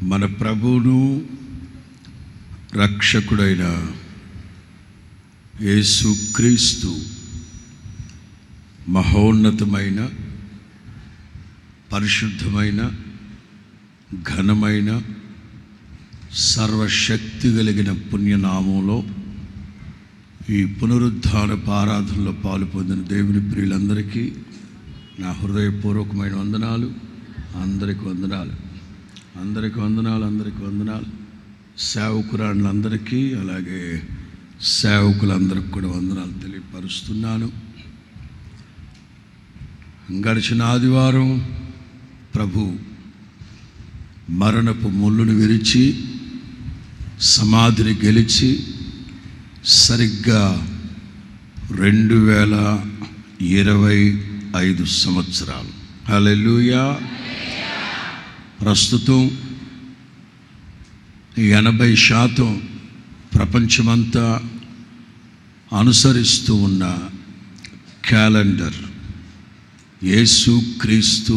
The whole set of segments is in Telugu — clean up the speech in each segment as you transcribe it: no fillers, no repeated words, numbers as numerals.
మన ప్రభువును రక్షకుడైన యేసుక్రీస్తు మహోన్నతమైన, పరిశుద్ధమైన, ఘనమైన, సర్వశక్తి కలిగిన పుణ్యనామంలో ఈ పునరుద్ధానపు ఆరాధనలో పాలు పొందిన దేవుని ప్రియులందరికీ నా హృదయపూర్వకమైన వందనాలు. అందరికి వందనాలు, అందరికి వందనాలు, అందరికి వందనాలు. సేవకురాళ్ళందరికీ, అలాగే సేవకులందరికీ కూడా వందనాలు తెలియపరుస్తున్నాను. గడిచిన ఆదివారం ప్రభు మరణపు ముళ్ళును విరిచి సమాధిని గెలిచి సరిగ్గా 2025 సంవత్సరాలు. హల్లెలూయా. ప్రస్తుతం 80% ప్రపంచమంతా అనుసరిస్తూ ఉన్న క్యాలెండర్ యేసుక్రీస్తు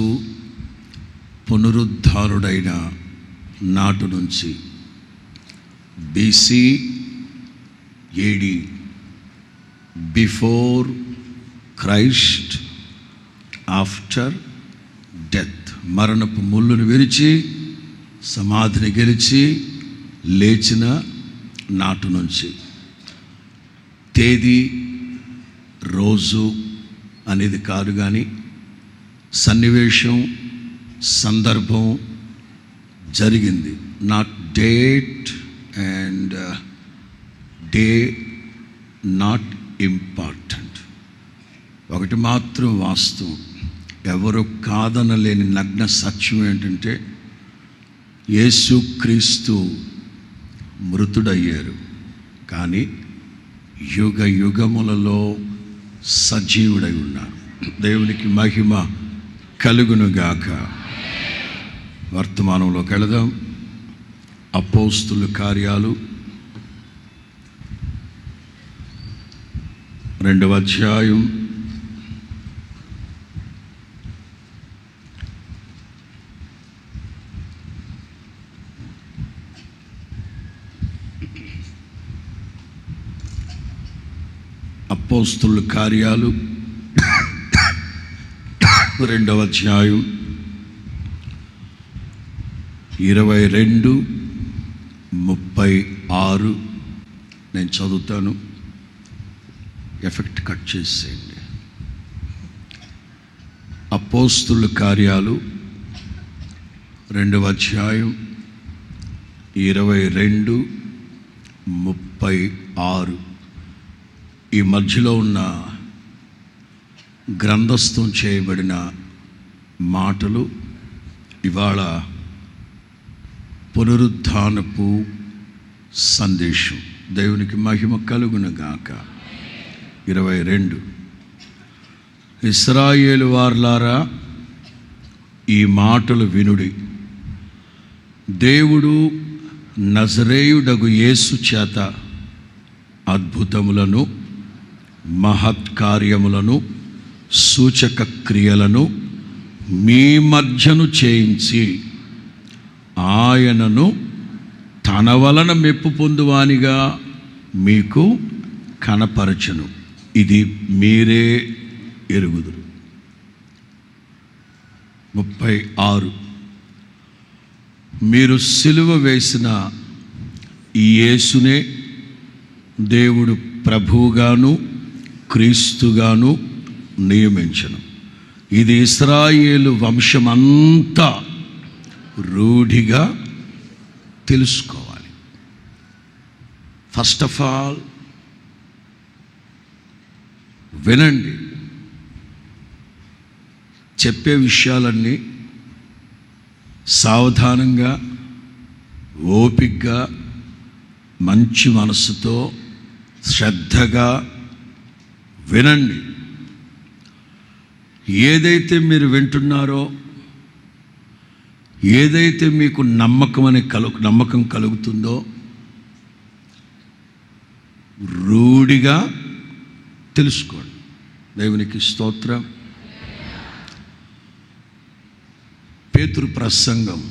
పునరుద్ధానుడైన నాటి నుంచి BC AD, before Christ, after death, మరణపు ముళ్ళును విరిచి సమాధిని గెలిచి లేచిన నాటు నుంచి తేదీ రోజు అనేది కాదు, కానీ సన్నివేశం, సందర్భం జరిగింది. Not date and day not important. ఒకటి మాత్రం వాస్తవం, ఎవరు కాదనలేని నగ్న సత్యం ఏంటంటే యేసుక్రీస్తు మృతుడయ్యారు, కానీ యుగ యుగములలో సజీవుడై ఉన్నారు. దేవునికి మహిమ కలుగునుగాక. వర్తమానంలోకి వెళదాం. అపోస్తుల కార్యాలు 2వ అధ్యాయం 2వ అధ్యాయం 22-36 నేను చదువుతాను. ఎఫెక్ట్ కట్ చేసేయండి. అపోస్తుల కార్యాలు 2వ అధ్యాయం 22-36 ఈ మధ్యలో ఉన్న గ్రంథస్థం చేయబడిన మాటలు ఇవాళ పునరుద్ధానపు సందేశం. దేవునికి మహిమ కలుగునుగాక. 22 ఇశ్రాయేలు వార్లారా, ఈ మాటలు వినుడి. దేవుడు నజరేయుడగు యేసు చేత అద్భుతములను, మహత్కార్యములను, సూచక క్రియలను మీ మధ్యను చేయించి ఆయనను తన వలన మెప్పు పొందువానిగా మీకు కనపరచును. ఇది మీరే ఎరుగుదురు. 36 మీరు సిలువ వేసిన ఈ యేసునే దేవుడు ప్రభువుగాను క్రీస్తుగాను నియమించను. ఇది ఇశ్రాయేలు వంశమంతా రూఢిగా తెలుసుకోవాలి. ఫస్ట్ ఆఫ్ ఆల్ వినండి. చెప్పే విషయాలన్నీ సావధానంగా, ఓపికగా, మంచి మనసుతో శ్రద్ధగా వినండి. ఏదైతే మీరు వింటున్నారో, ఏదైతే మీకు నమ్మకం కలుగుతుందో రూఢిగా తెలుసుకోండి. దేవునికి స్తోత్రం. పేతురు ప్రసంగం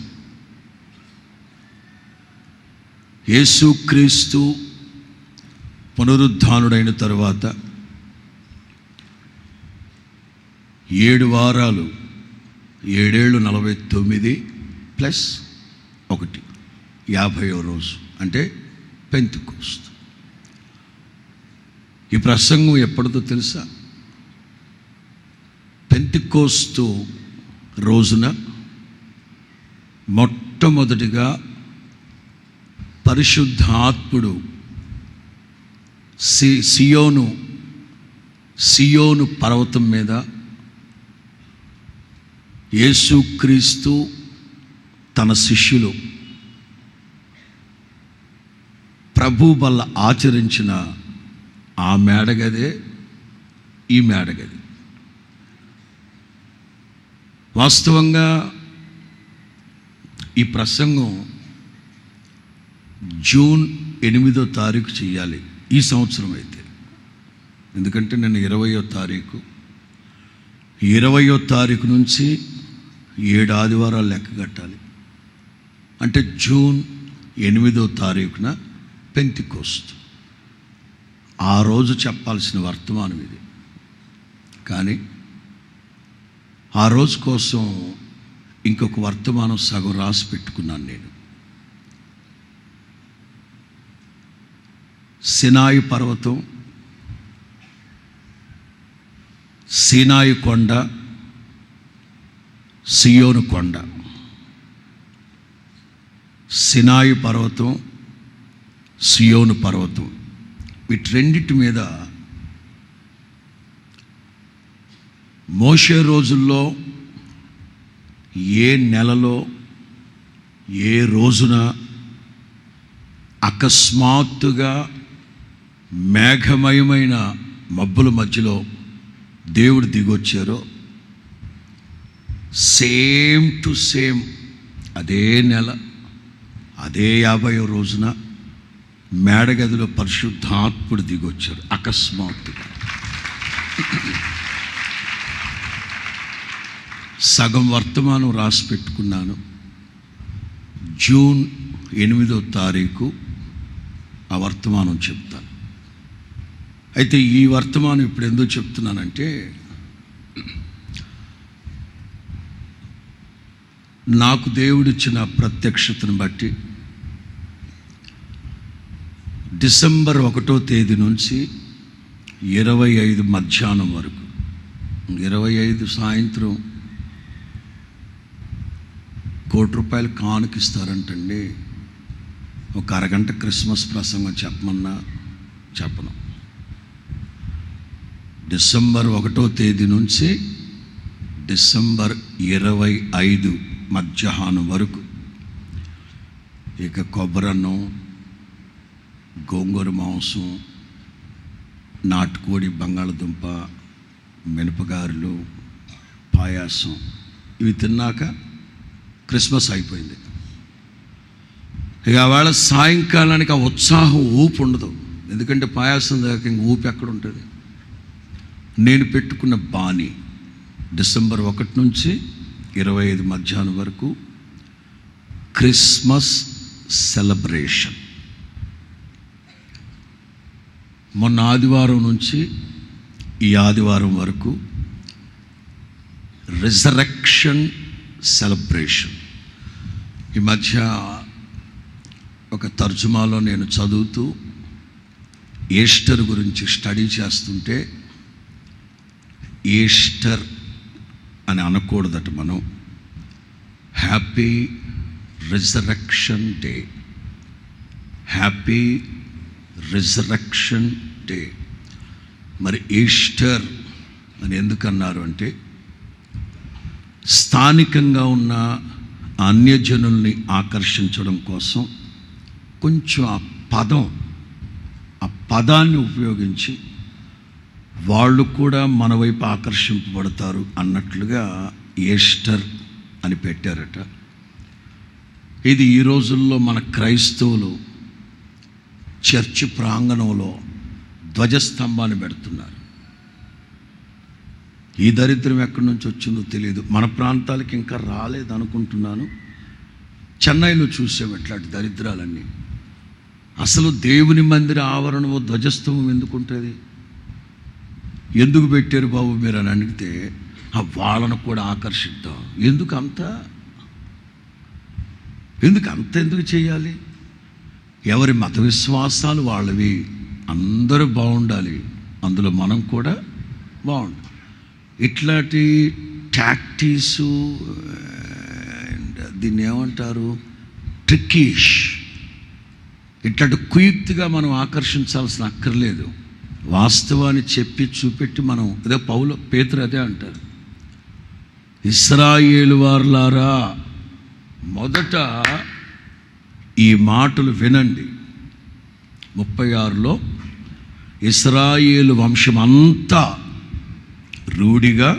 యేసుక్రీస్తు పునరుద్ధానుడైన తరువాత 7 వారాలు 7 ఏళ్ళు 49 ప్లస్ 1 50వ రోజు అంటే పెంతెకోస్తు. ఈ ప్రసంగం ఎప్పటిదో తెలుసా? పెంతెకోస్తు రోజున మొట్టమొదటిగా పరిశుద్ధాత్ముడు సియోను పర్వతం మీద యేసుక్రీస్తు తన శిష్యులు ప్రభు వల్ల ఆచరించిన ఆ మేడగదే ఈ మేడగది. వాస్తవంగా ఈ ప్రసంగం జూన్ 8వ తారీఖు చేయాలి ఈ సంవత్సరం అయితే. ఎందుకంటే నేను 20వ తారీఖు 20వ తారీఖు నుంచి 7 ఆదివారాలు లెక్క కట్టాలి. అంటే జూన్ 8వ తారీఖున పెంతెకోస్తు. ఆ రోజు చెప్పాల్సిన వర్తమానం ఇది. కానీ ఆ రోజు కోసం ఇంకొక వర్తమానం సగం రాసి పెట్టుకున్నాను నేను. సినాయి పర్వతం, సీనాయి కొండ, సియోను కొండ. సినాయి పర్వతం, సియోను పర్వతం, వీటి రెండిటి మీద మోషే రోజుల్లో ఏ నెలలో ఏ రోజున అకస్మాత్తుగా మేఘమయమైన మబ్బుల మధ్యలో దేవుడు దిగొచ్చారో సేమ్ టు సేమ్ అదే నెల అదే 50వ రోజున మేడగదిలో పరిశుద్ధాత్ముడు దిగొచ్చారు అకస్మాత్తుగా. సగం వర్తమానం రాసి పెట్టుకున్నాను. జూన్ 8వ తారీఖు ఆ వర్తమానం చెప్తాను. అయితే ఈ వర్తమానం ఇప్పుడు ఎందుకు చెప్తున్నానంటే, నాకు దేవుడిచ్చిన ప్రత్యక్షతను బట్టి డిసెంబర్ 1వ తేదీ నుంచి 25 మధ్యాహ్నం వరకు, 25 సాయంత్రం ₹1,00,00,000 కానుకిస్తారంటండి. ఒక అరగంట క్రిస్మస్ ప్రసంగం చెప్పమన్నా చెప్పను. డిసెంబర్ 1వ తేదీ నుంచి డిసెంబర్ 25 మధ్యాహ్నం వరకు ఇక కొబ్బరన్నం, గోంగూర మాంసం, నాటుకోడి, బంగాళదుంప, మినపగారెలు, పాయాసం ఇవి తిన్నాక క్రిస్మస్ అయిపోయింది. ఇక ఆవేళ సాయంకాలానికి ఆ ఉత్సాహం ఊపు ఉండదు. ఎందుకంటే పాయాసం దాకా ఇంక ఊపి ఎక్కడ ఉంటుంది. నేను పెట్టుకున్న బాణి డిసెంబర్ 1 నుంచి 25 మధ్యాహ్నం వరకు క్రిస్మస్ సెలబ్రేషన్. మొన్న ఆదివారం నుంచి ఈ ఆదివారం వరకు రిజరెక్షన్ సెలబ్రేషన్. ఈ మధ్య ఒక తర్జుమాలో నేను చదువుతూ ఈస్టర్ గురించి స్టడీ చేస్తుంటే, ఈస్టర్ అని అనకూడదట మనం, happy resurrection day, happy resurrection day. మరి ఈస్టర్ అని ఎందుకన్నారు అంటే, స్థానికంగా ఉన్న అన్యజనుల్ని ఆకర్షించడం కోసం కొంచెం ఆ పదాన్ని ఉపయోగించి వాళ్ళు కూడా మన వైపు ఆకర్షింపబడతారు అన్నట్లుగా ఈస్టర్ అని పెట్టారట. ఇది ఈ రోజుల్లో మన క్రైస్తవులు చర్చి ప్రాంగణంలో ధ్వజస్తంభాన్ని పెడుతున్నారు. ఈ దరిద్రం ఎక్కడి నుంచి వచ్చిందో తెలియదు. మన ప్రాంతాలకి ఇంకా రాలేదు అనుకుంటున్నాను. చెన్నైలో చూసాం ఇట్లాంటి దరిద్రాలన్నీ. అసలు దేవుని మందిర ఆవరణము ధ్వజస్తంభం ఎందుకు ఉంటుంది? ఎందుకు పెట్టారు బాబు మీరు అని అడిగితే, వాళ్ళను కూడా ఆకర్షిద్దాం. ఎందుకు ఎందుకు చేయాలి? ఎవరి మత విశ్వాసాలు వాళ్ళవి, అందరూ బాగుండాలి, అందులో మనం కూడా బాగుండాలి. ఇట్లాంటి టాక్టీసు, దీన్ని ఏమంటారు, ట్రిక్కీష్, ఇట్లాంటి కుయుక్తిగా మనం ఆకర్షించాల్సిన అక్కర్లేదు. వాస్తవాన్ని చెప్పి చూపెట్టి మనం, అదే పేతురు అదే అంటారు, ఇశ్రాయేలు వారులారా మొదట ఈ మాటలు వినండి. 36లో ఇశ్రాయేలు వంశం అంతా రూఢిగా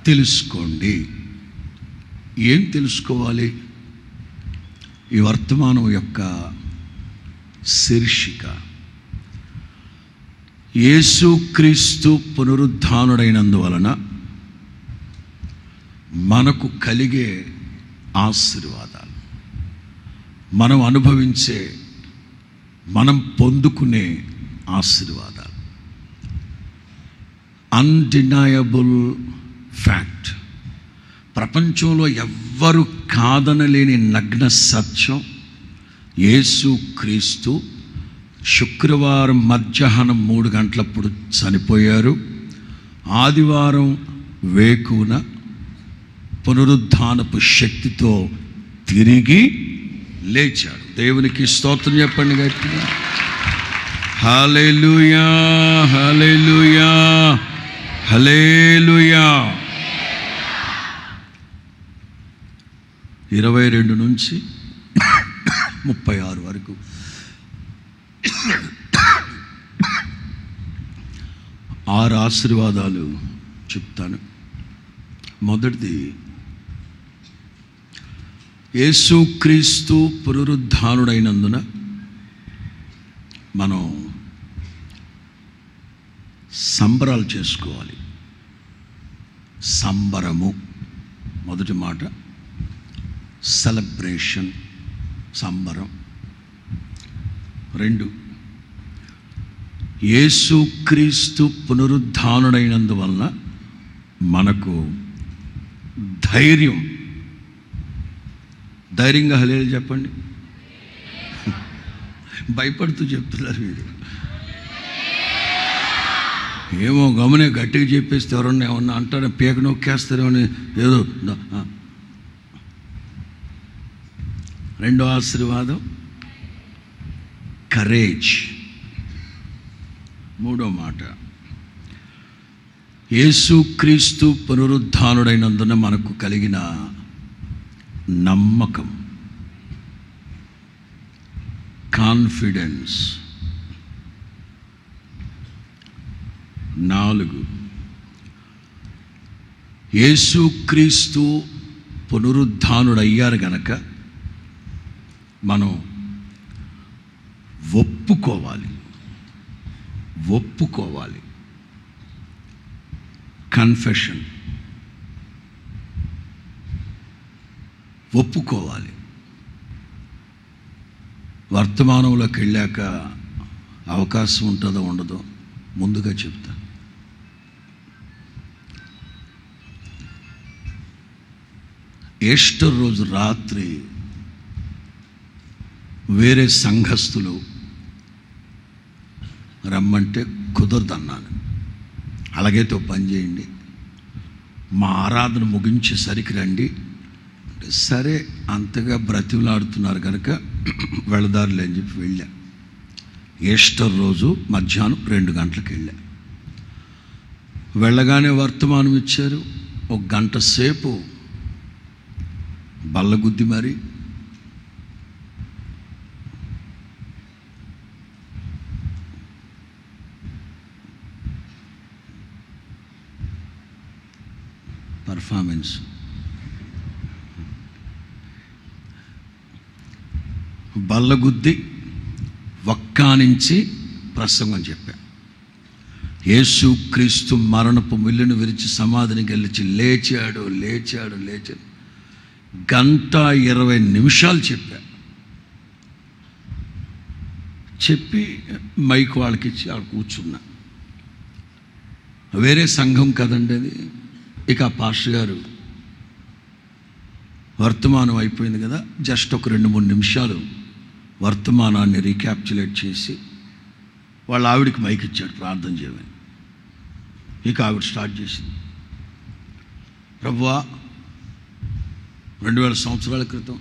తెలుసుకోండి. ఏం తెలుసుకోవాలి? ఈ వర్తమానం యొక్క శీర్షిక యేసుక్రీస్తు పునరుద్ధానుడైనందువలన మనకు కలిగే ఆశీర్వాదాలు, మనం అనుభవించే, మనం పొందుకునే ఆశీర్వాదాలు. అన్డినయబుల్ ఫ్యాక్ట్, ప్రపంచంలో ఎవ్వరు కాదనలేని నగ్న సత్యం, యేసుక్రీస్తు శుక్రవారం మధ్యాహ్నం 3 గంటలప్పుడు చనిపోయారు. ఆదివారం వేకున పునరుద్ధానపు శక్తితో తిరిగి లేచాడు. దేవునికి స్తోత్రం చెప్పండి గట్టిగా. హల్లెలూయా, హల్లెలూయా, హల్లెలూయా. 22 నుంచి 36 వరకు 6 ఆశీర్వాదాలు చెప్తాను. మొదటిది, యేసుక్రీస్తు పునరుద్ధానుడైనందున మనం సంబరాలు చేసుకోవాలి. సంబరము మొదటి మాట, సెలబ్రేషన్, సంబరం. 2, యేసుక్రీస్తు పునరుద్ధానుడైనందువలన మనకు ధైర్యంగా హల్లెలూయా చెప్పండి. భయపడుతూ చెప్తున్నారు మీరు. ఏమో గమనే గట్టిగా చెప్పేస్తే ఎవరన్నా ఏమన్నా అంటారో, పీక నొక్కేస్తారేమని ఏదో. 2వ ఆశీర్వాదం కరేజ్. 3వ మాట, యేసుక్రీస్తు పునరుద్ధానుడైనందున మనకు కలిగిన నమ్మకం, కాన్ఫిడెన్స్. 4, యేసుక్రీస్తు పునరుద్ధానుడయ్యారు గనక మనం ఒప్పుకోవాలి. కన్ఫెషన్, ఒప్పుకోవాలి. వర్తమానంలోకి వెళ్ళాక అవకాశం ఉంటుందో ఉండదో ముందుగా చెప్తా. ఈస్టర్ రోజు రాత్రి వేరే సంఘస్థులు రమ్మంటే కుదరదన్నాను. అలాగైతే ఒక పని చేయండి, మా ఆరాధన ముగించేసరికి రండి. సరే, అంతగా బ్రతిమలాడుతున్నారు కనుక వెళదారులే అని చెప్పి వెళ్ళా. ఈస్టర్ రోజు మధ్యాహ్నం 2 గంటలకు వెళ్ళా. వెళ్ళగానే వర్తమానం ఇచ్చారు. 1 గంట సేపు బల్లగుద్ది మరి పర్ఫార్మెన్స్. బల్లగుద్ది వక్కానించి ప్రసంగం చెప్పా. యేసుక్రీస్తు మరణపు మిల్లును విరిచి సమాధిని గెలిచి లేచాడు. 1 గంట 20 నిమిషాలు చెప్పా. చెప్పి మైక్ వాళ్ళకి ఇచ్చి ఆడ కూర్చున్నా. వేరే సంఘం కదండి అది. ఇక ఆ పాస్టర్ గారు వర్తమానం అయిపోయింది కదా, జస్ట్ ఒక 2-3 నిమిషాలు వర్తమానాన్ని రీక్యాప్చులేట్ చేసి వాళ్ళ ఆవిడికి మైక్ ఇచ్చాడు ప్రార్థన చేయమని. ఇక ఆవిడ స్టార్ట్ చేసింది, ప్రభువా 2000 సంవత్సరాల క్రితం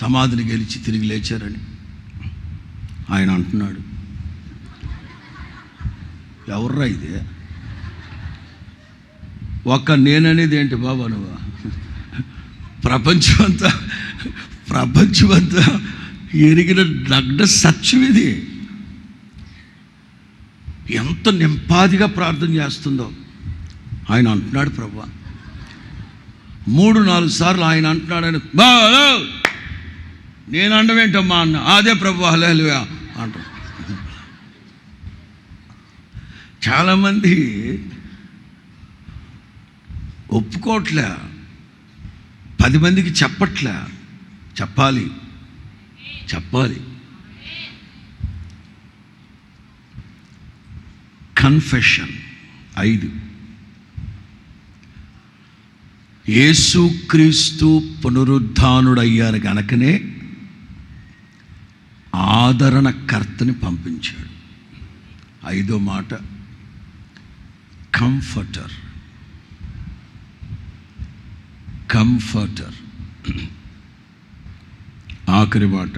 సమాధిని గెలిచి తిరిగి లేచారని ఆయన అంటున్నాడు. ఎవర్రా ఇదే? ఒక్క నేననేది ఏంటి బాబా నువ్వు? ప్రపంచమంతా ఎరిగిన నగ్న సత్యం ఇది. ఎంత నింపాదిగా ప్రార్థన చేస్తుందో. ఆయన అంటున్నాడు ప్రభువా 3-4 సార్లు ఆయన అంటున్నాడు. ఆయన నేను అండమేంటమ్మా అన్న, అదే ప్రభువా హల్లెలూయా అంట. చాలామంది ఒప్పుకోవట్లే, 10 మందికి చెప్పట్లే. చెప్పాలి. కన్ఫెషన్ 5. యేసుక్రీస్తు పునరుద్ధానుడయ్యారు గనకనే ఆదరణకర్తని పంపించాడు. 5వ మాట కంఫర్టర్. ఆఖరి మాట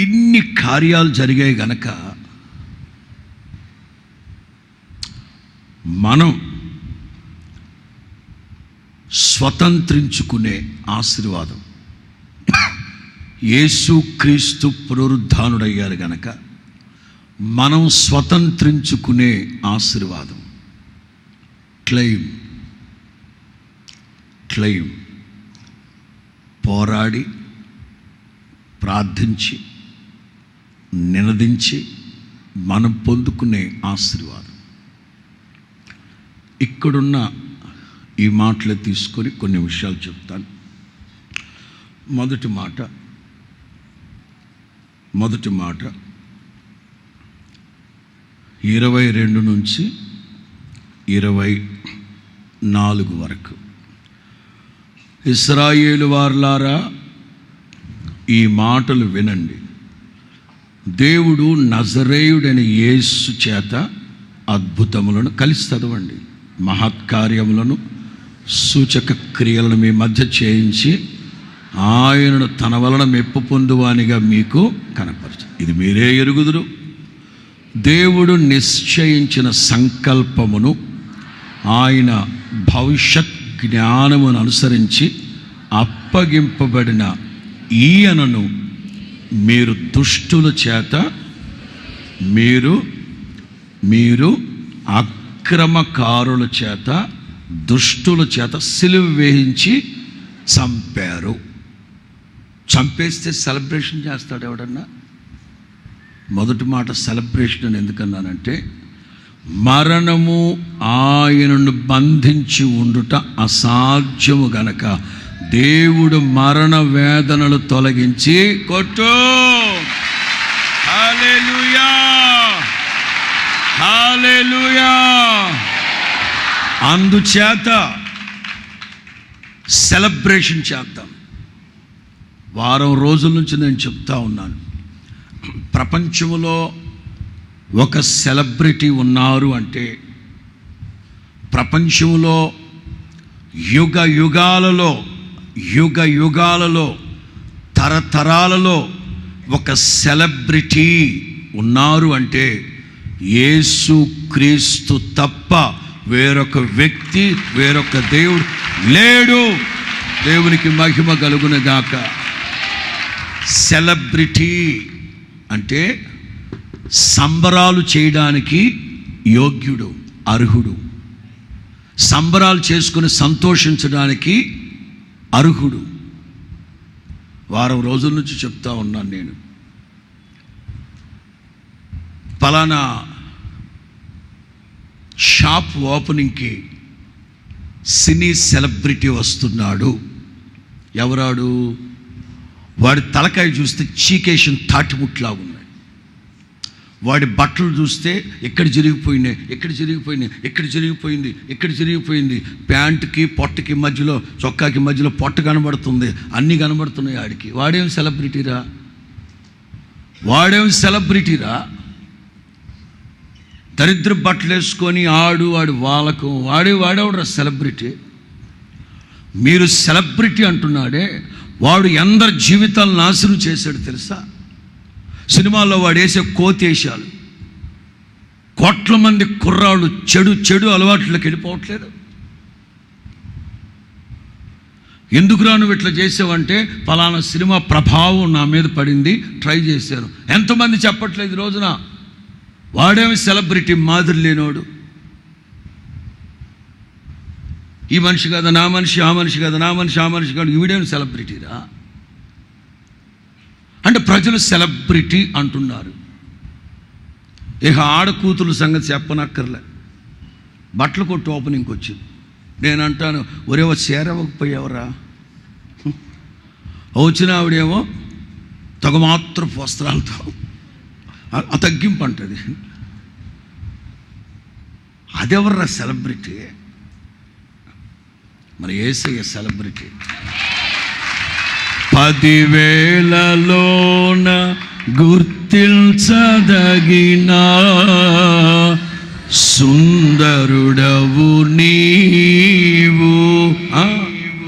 ఇన్ని కార్యాలు జరిగాయి గనక మనం స్వతంత్రించుకునే ఆశీర్వాదం. యేసుక్రీస్తు పునరుద్ధానుడయ్యారు గనక మనం స్వతంత్రించుకునే ఆశీర్వాదం. క్లెయిమ్ పోరాడి ప్రార్థించి నినదించి మనం పొందుకునే ఆశీర్వాదం. ఇక్కడున్న ఈ మాటలు తీసుకొని కొన్ని విషయాలు చెప్తాను. మొదటి మాట 22 నుంచి 24 వరకు. ఇశ్రాయేలు వారలారా, ఈ మాటలు వినండి. దేవుడు నజరేయుడైన యేసు చేత అద్భుతములను కలిసి చదవండి, మహత్కార్యములను సూచక క్రియలను మీ మధ్య చేయించి ఆయనను తన వలన మెప్పు పొందువానిగా మీకు కనపరచు. ఇది మీరే ఎరుగుదురు. దేవుడు నిశ్చయించిన సంకల్పమును ఆయన భవిష్యత్ జ్ఞానమును అనుసరించి అప్పగింపబడిన ఈయనను మీరు దుష్టుల చేత మీరు అక్రమకారుల చేత దుష్టుల చేత సిలువ వేయించి చంపారు. చంపేస్తే సెలబ్రేషన్ చేస్తాడు ఎవడన్నా? మొదటి మాట సెలబ్రేషన్ అని ఎందుకన్నానంటే, మరణము ఆయనను బంధించి ఉండుట అసాధ్యము గనక దేవుడు మరణ వేదనలు తొలగించి కొట్టు. హల్లెలూయా, హల్లెలూయా. అందుచేత సెలబ్రేషన్ చేద్దాం. వారం రోజుల నుంచి నేను చెప్తా ఉన్నాను, ప్రపంచంలో ఒక సెలబ్రిటీ ఉన్నారు అంటే, ప్రపంచంలో యుగ యుగాలలో తరతరాలలో ఒక సెలబ్రిటీ ఉన్నారు అంటే యేసుక్రీస్తు తప్ప వేరొక వ్యక్తి, వేరొక దేవుడు లేడు. దేవునికి మహిమ కలుగునుగాక. సెలబ్రిటీ అంటే సంబరాలు చేయడానికి యోగ్యుడు, అర్హుడు. సంబరాలు చేసుకుని సంతోషించడానికి అర్హుడు. వారం రోజుల నుంచి చెప్తా ఉన్నాను నేను, పలానా షాప్ ఓపెనింగ్కి సినీ సెలబ్రిటీ వస్తున్నాడు ఎవరాడు? వాడి తలకాయ చూస్తే చీకేషన్ తాటిముట్లాగా ఉన్నాయి. వాడి బట్టలు చూస్తే ఎక్కడ జరిగిపోయినాయి, ఎక్కడ జరిగిపోయినాయి, ఎక్కడ జరిగిపోయింది, ఎక్కడ జరిగిపోయింది. ప్యాంటుకి పొట్టకి మధ్యలో, చొక్కాకి మధ్యలో పొట్ట కనబడుతుంది, అన్నీ కనబడుతున్నాయి ఆడికి. వాడేం సెలబ్రిటీరా? వాడేం సెలబ్రిటీరా? దరిద్ర బట్టలు వేసుకొని వాడి వాలకం వాడేవాడెవడరా సెలబ్రిటీ? మీరు సెలబ్రిటీ అంటున్నాడే, వాడు ఎందరి జీవితాలు నాశనం చేశాడు తెలుసా? సినిమాల్లో వాడు వేసే కోతేశాలు, కోట్ల మంది కుర్రాళ్ళు చెడు అలవాట్లకి వెళ్ళిపోవట్లేదు. ఎందుకురా నువ్వు ఇట్లా చేసావంటే, ఫలానా సినిమా ప్రభావం నా మీద పడింది, ట్రై చేశాను. ఎంతమంది చెప్పట్లేదు ఈ రోజున? వాడేమి సెలబ్రిటీ మాదిరి లేనోడు. ఈ మనిషి కదా నా మనిషి, ఆ మనిషి కదా నా మనిషి, ఆ మనిషి కాదు, వీడేమి సెలబ్రిటీరా అంటే ప్రజలు సెలబ్రిటీ అంటున్నారు. ఇక ఆడకూతుల సంగతి చెప్పనక్కర్లే. బట్టల కొట్టు ఓపెనింగ్కి వచ్చింది. నేను అంటాను, ఒరేవో చేరవకపోయావరా? వచ్చిన ఆవిడేమో తగమాత్రపు వస్త్రాలతో తగ్గింపు అంటది. అదెవర్రా సెలబ్రిటీ? మరి యేసయ్య సెలబ్రిటీ. 10,000లోన గుర్తించదగిన సుందరుడవు నీవు.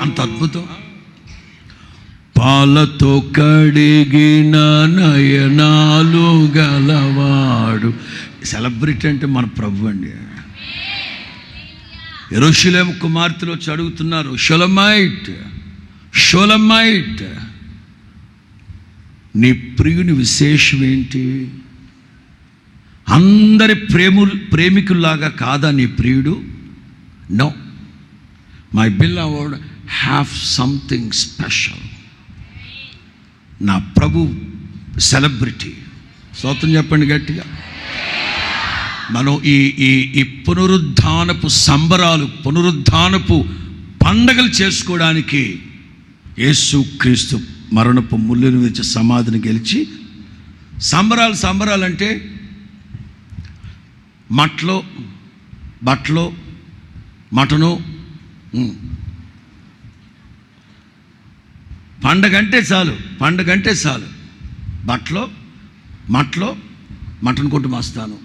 అంత అద్భుతం. పాలతో కడిగిన నయనాలు గలవాడు. సెలబ్రిటీ అంటే మన ప్రభు అండి. యెరూషలేము కుమార్తెలు వచ్చి అడుగుతున్నారు, షోలమైట్, నీ ప్రియుని విశేషం ఏంటి? అందరి ప్రేమికుల్లాగా కాదా నీ ప్రియుడు? No, my beloved have something special. నా ప్రభు సెలబ్రిటీ. స్తోత్రం చెప్పండి గట్టిగా. మనం ఈ పునరుద్ధానపు సంబరాలు, పునరుద్ధానపు పండగలు చేసుకోవడానికి యేసుక్రీస్తు మరణపు ముళ్ళను విరిచి సమాధిని గెలిచి సంబరాలు అంటే బట్టలు మటను. పండగ అంటే చాలు. బట్టలు మటన్ కొట్టు మస్తాను.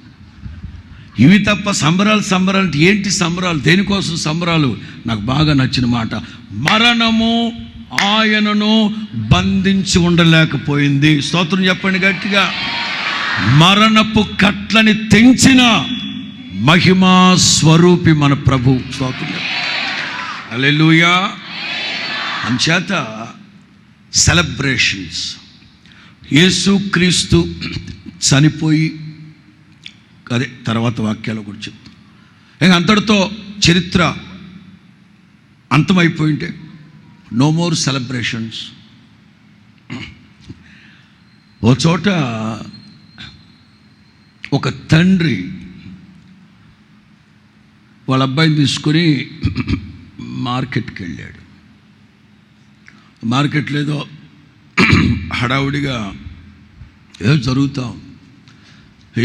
ఇవి తప్ప సంబరాలు అంటే ఏంటి? సంబరాలు దేనికోసం సంబరాలు? నాకు బాగా నచ్చిన మాట, మరణము ఆయనను బంధించి ఉండలేకపోయింది. స్తోత్రం చెప్పండి గట్టిగా. మరణపు కట్లని తెంచిన మహిమా స్వరూపి మన ప్రభు. స్తోత్రం. హల్లెలూయా. అంచేత సెలబ్రేషన్స్. యేసుక్రీస్తు చనిపోయి అదే తర్వాత వాక్యాలు కూడా చెప్తాం. ఇంకా అంతటితో చరిత్ర అంతమైపోయింటే నో మోర్ సెలబ్రేషన్స్. ఓ చోట ఒక తండ్రి వాళ్ళ అబ్బాయిని తీసుకొని మార్కెట్కి వెళ్ళాడు. మార్కెట్లో ఏదో హడావుడిగా ఏదో జరుగుతాం.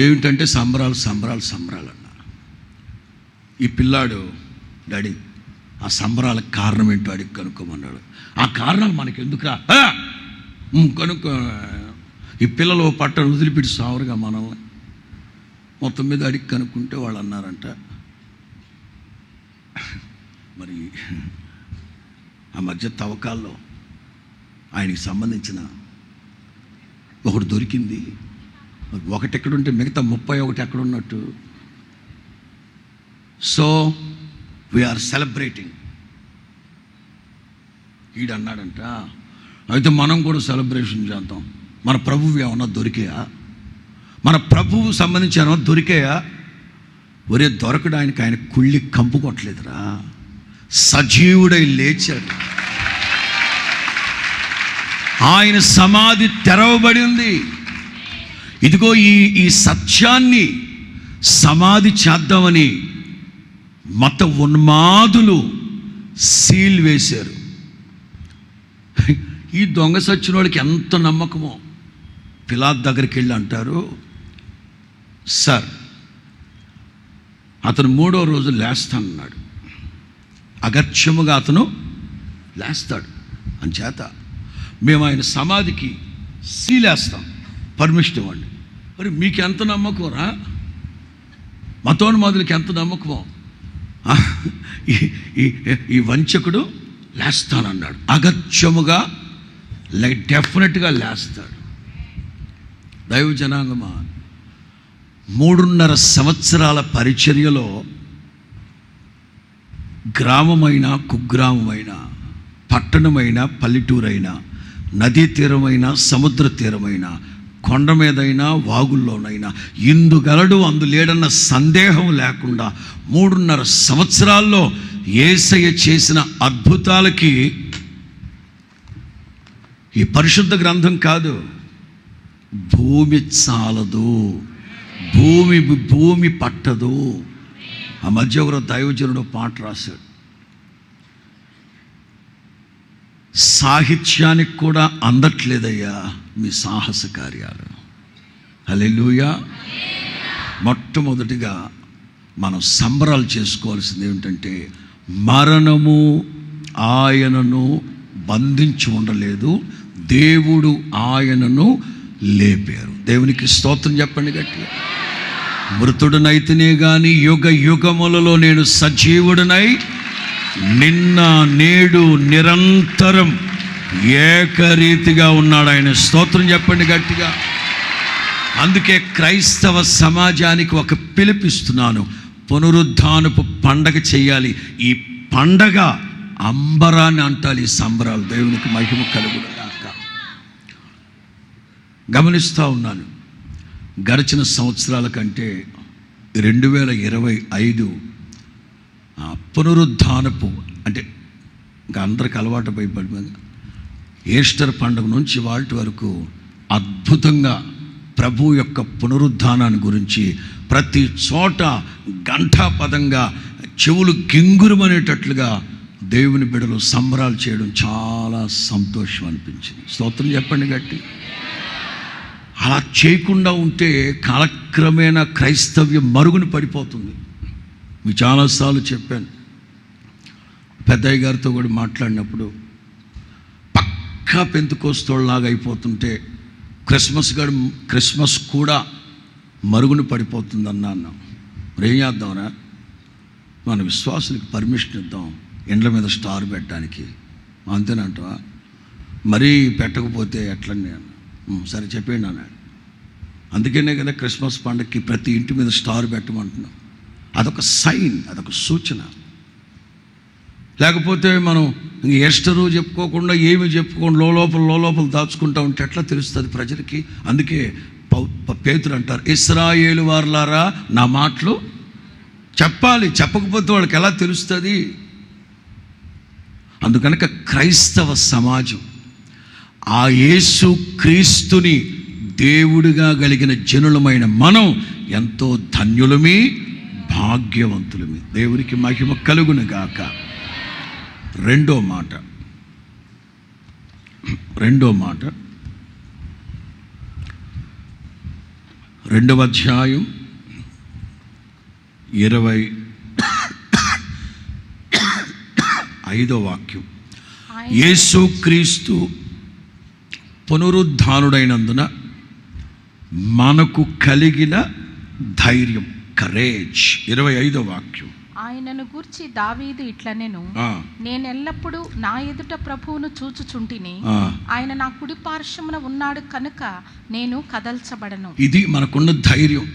ఏమిటంటే సంబరాలు అన్నారు. ఈ పిల్లాడు, డాడీ ఆ సంబరాలకు కారణం ఏంటో అడిగి కనుక్కోమన్నాడు. ఆ కారణాలు మనకి ఎందుకురా, కనుక్కో. ఈ పిల్లలు పట్టను వదిలిపెట్టి సావరుగా మనల్ని. మొత్తం మీద అడిగి కనుక్కుంటే వాళ్ళు అన్నారంట, మరి ఆ మధ్య తవ్వకాల్లో ఆయనకి సంబంధించిన ఒకటి దొరికింది. ఒకటి ఎక్కడుంటే మిగతా 31 ఎక్కడున్నట్టు. So we are celebrating. ఈడన్నాడంట, అయితే మనం కూడా సెలబ్రేషన్ చేద్దాం. మన ప్రభువు ఏమన్నా దొరికాయా? మన ప్రభువు సంబంధించి ఏమన్నా దొరికాయా? ఒరే దొరకడానికి ఆయన కుళ్ళి కంపు కొట్టలేదురా, సజీవుడై లేచాడు. ఆయన సమాధి తెరవబడి ఉంది. ఇదిగో ఈ సత్యాన్ని సమాధి చేద్దామని మత ఉన్మాదులు సీల్ వేశారు. ఈ దొంగ సచ్చిన వాడికి ఎంత నమ్మకమో. పిలాతు దగ్గరికి వెళ్ళి అంటారు, సార్ అతను 3వ రోజు లేస్తానన్నాడు, అగత్యముగా అతను లేస్తాడు, అంచేత మేము ఆయన సమాధికి సీలేస్తాం, పర్మిషన్ ఇవ్వండి. మరి మీకు ఎంత నమ్మకమరా, మతోన్మాదులకి ఎంత నమ్మకమో. ఈ వంచకుడు లేస్తానన్నాడు, అగత్యముగా డెఫినెట్గా లేస్తాడు. దైవ జనాంగమా, 3.5 సంవత్సరాల పరిచర్యలో గ్రామమైన కుగ్రామమైన పట్టణమైన పల్లెటూరైనా నదీ తీరమైన సముద్ర తీరమైన కొండ మీదైనా వాగుల్లోనైనా ఇందుగలడు అందులేడన్న సందేహం లేకుండా 3.5 సంవత్సరాల్లో యేసయ్య చేసిన అద్భుతాలకి ఈ పరిశుద్ధ గ్రంథం కాదు, భూమి చాలదు, భూమి పట్టదు. ఆ మధ్య ఒకరు దైవజనుడు పాట రాశాడు, సాహిత్యానికి కూడా అందట్లేదయ్యా మీ సాహస కార్యాలు. హల్లెలూయా. మొట్టమొదటిగా మనం సంబరాలు చేసుకోవాల్సింది ఏమిటంటే, మరణము ఆయనను బంధించి ఉండలేదు, దేవుడు ఆయనను లేపారు. దేవునికి స్తోత్రం చెప్పండి గట్టిగా. మృతుడనైతేనే కానీ యుగ యుగములలో నేను సజీవుడనై నిన్న నేడు నిరంతరం ఏకరీతిగా ఉన్నాడు ఆయన. స్తోత్రం చెప్పండి గట్టిగా. అందుకే క్రైస్తవ సమాజానికి ఒక పిలుపిస్తున్నాను, పునరుద్ధానపు పండగ చేయాలి. ఈ పండగ అంబరాన్ని అంటాలి, ఈ సంబరాలు. దేవునికి మహిమ కలుగును గాక. గమనిస్తూ ఉన్నాను, గడిచిన సంవత్సరాల కంటే 2025 పునరుద్ధానపు అంటే ఇంకా అందరికి అలవాటు పడిపోయి ఈస్టర్ పండుగ నుంచి వాటి వరకు అద్భుతంగా ప్రభు యొక్క పునరుద్ధానాన్ని గురించి ప్రతి చోట ఘంటాపదంగా చెవులు గింగురుమనేటట్లుగా దేవుని బిడ్డలు సంబరాలు చేయడం చాలా సంతోషం అనిపించింది. స్తోత్రం చెప్పండి గట్టి. అలా చేయకుండా ఉంటే కాలక్రమేణా క్రైస్తవ్యం మరుగున పడిపోతుంది. మీకు చాలాసార్లు చెప్పాను, పెద్దయ్య గారితో కూడా మాట్లాడినప్పుడు, పక్కా పెంతుకోస్తోళ్ళలాగా అయిపోతుంటే క్రిస్మస్ కూడా మరుగున పడిపోతుంది అన్నాను. మరి ఏం చేద్దాంరా, మన విశ్వాసులకు పర్మిషన్ ఇద్దాం ఎండ్ల మీద స్టార్ పెట్టడానికి, అంతేనంటవా? మరీ పెట్టకపోతే ఎట్లండి అన్న. సరే చెప్పండి అన్నాడు. అందుకనే కదా క్రిస్మస్ పండుగకి ప్రతి ఇంటి మీద స్టార్ పెట్టమంటున్నాం. అదొక సైన్, అదొక సూచన. లేకపోతే మనం ఈస్టరు చెప్పుకోకుండా ఏమి చెప్పుకోకుండా లోపల దాచుకుంటా ఉంటే ఎట్లా తెలుస్తుంది ప్రజలకి? అందుకే పేతురు అంటారు, ఇశ్రాయేలు వారులారా నా మాటలు చెప్పాలి, చెప్పకపోతే వాళ్ళకి ఎలా తెలుస్తుంది? అందుకనక క్రైస్తవ సమాజం ఆ యేసు క్రీస్తుని దేవుడిగా కలిగిన జనులమైన మనం ఎంతో ధన్యులమి, భాగ్యవంతులమి. దేవునికి మహిమ కలుగును గాక. రెండో మాట 2వ అధ్యాయం 25వ వాక్యం. యేసు క్రీస్తు పునరుద్ధానుడైనందున మనకు కలిగిన ధైర్యం, కరేజ్. 25వ వాక్యం. ఆయనను గూర్చి దావీదు ఇట్లనెను, నేనెల్లప్పుడు నా ఎదుట ప్రభువును చూచుచుంటిని, ఆయన నా కుడి పార్శ్వమున ఉన్నాడు కనుక నేను కదల్చబడను. ఇది మనకున్న ధైర్యం.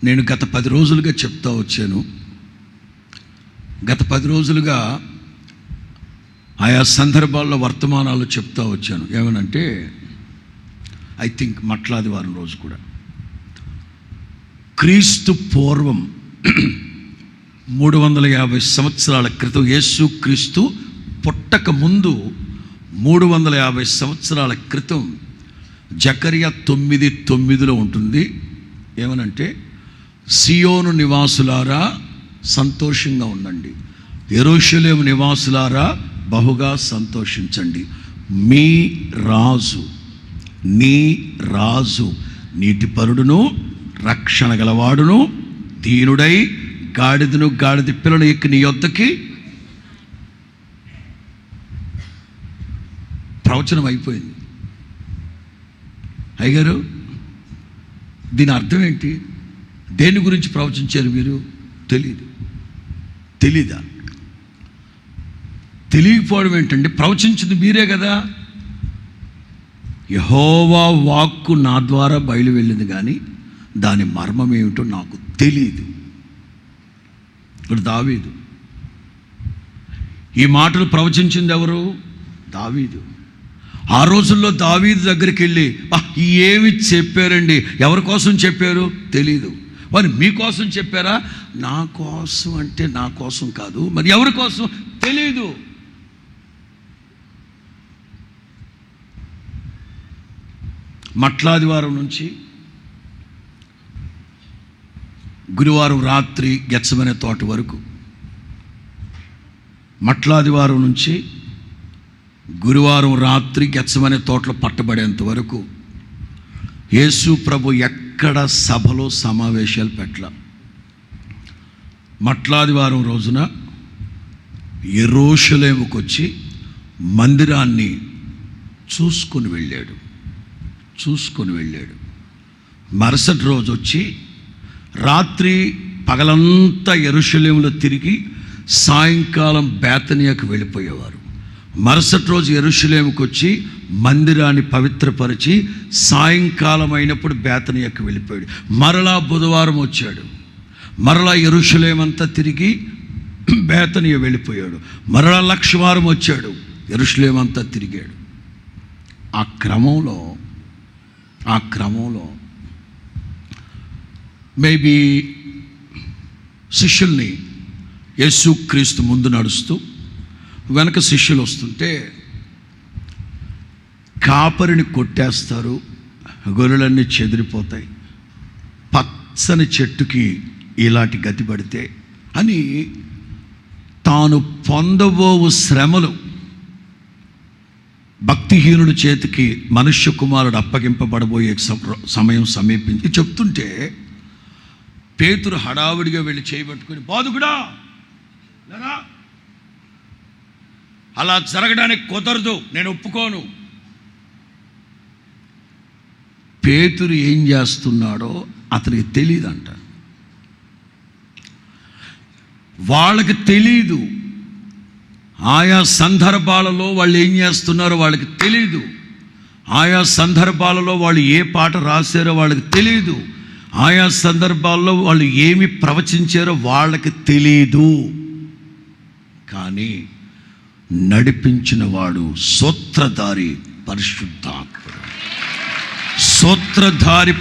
నేను గత 10 రోజులుగా చెప్తా వచ్చాను. గత 10 రోజులుగా ఆయా సందర్భాల్లో వర్తమానాలు చెప్తా వచ్చాను. ఏమనంటే, ఐ థింక్ మట్లాదివారం రోజు కూడా, క్రీస్తు పూర్వం 350 సంవత్సరాల క్రితం, యేసు క్రీస్తు పుట్టక ముందు 350 సంవత్సరాల క్రితం జకర్యా 9:9 ఉంటుంది. ఏమనంటే, సియోను నివాసులారా సంతోషంగా ఉండండి, యెరూషలేము నివాసులారా బహుగా సంతోషించండి, మీ రాజు, నీ రాజు నీతిపరుడును రక్షణ గలవాడును దీనుడై గాడిదను గాడిద పిల్లలు ఎక్కి నీ యొద్దకి. ప్రవచనం అయిపోయింది. అయ్యగారు, దీని అర్థం ఏంటి? దేని గురించి ప్రవచించారు మీరు? తెలీదా? తెలియకపోవడం ఏంటంటే, ప్రవచించింది మీరే కదా. యెహోవా వాక్కు నా ద్వారా బయలు వెళ్ళింది, కానీ దాని మర్మం ఏమిటో నాకు తెలియదు. ఇప్పుడు దావీదు, ఈ మాటలు ప్రవచించింది ఎవరు? దావీదు. ఆ రోజుల్లో దావీదు దగ్గరికి వెళ్ళి ఏమి చెప్పారండి? ఎవరి కోసం చెప్పారు? తెలీదు. మరి మీకోసం చెప్పారా? నా కోసం అంటే నా కోసం కాదు, మరి ఎవరి కోసం? తెలీదు. మట్లాదివారం నుంచి గురువారం రాత్రి గెత్సెమనే తోట వరకు, మట్లాదివారం నుంచి గురువారం రాత్రి గెత్సెమనే తోటలో పట్టబడేంత వరకు యేసు ప్రభు ఎక్కడ సభలో సమావేశాలు పెట్టల. మట్లాదివారం రోజున యెరూషలేముకు వచ్చి మందిరాన్ని చూసుకొని వెళ్ళాడు. మరుసటి రోజు వచ్చి రాత్రి పగలంతా యెరూషలేములో తిరిగి సాయంకాలం బేతనియాకు వెళ్ళిపోయేవారు. మరుసటి రోజు యెరూషలేముకు వచ్చి మందిరాన్ని పవిత్రపరిచి సాయంకాలం అయినప్పుడు బేతనియాకు వెళ్ళిపోయాడు. మరలా బుధవారం వచ్చాడు, మరలా యెరూషలేమంతా తిరిగి బేతనియ వెళ్ళిపోయాడు. మరలా లక్షవారం వచ్చాడు, యెరూషలేమంతా తిరిగాడు. ఆ క్రమంలో మేబీ శిష్యుల్ని, యేసుక్రీస్తు ముందు నడుస్తూ వెనక శిష్యులు వస్తుంటే కాపరిని కొట్టేస్తారు, గొర్రెలన్నీ చెదిరిపోతాయి, పచ్చని చెట్టుకి ఇలాంటి గతి పడితే అని తాను పొందబోవు శ్రమలు భక్తిహీనుడి చేతికి మనుష్య కుమారుడు అప్పగింపబడబోయే సమయం సమీపించి చెప్తుంటే పేతురు హడావుడిగా వెళ్ళి చేయబట్టుకుని, బాదుకుడా లేరా, అలా జరగడానికి కుదరదు, నేను ఒప్పుకోను. పేతురు ఏం చేస్తున్నాడో అతనికి తెలియదంట. వాళ్ళకి తెలీదు. ఆయా సందర్భాలలో వాళ్ళు ఏం చేస్తున్నారో వాళ్ళకి తెలీదు. ఆయా సందర్భాలలో వాళ్ళు ఏ పాట రాశారో వాళ్ళకి తెలీదు. ఆయా సందర్భాల్లో వాళ్ళు ఏమి ప్రవచించారో వాళ్ళకి తెలీదు. కానీ నడిపించిన వాడు సూత్రధారి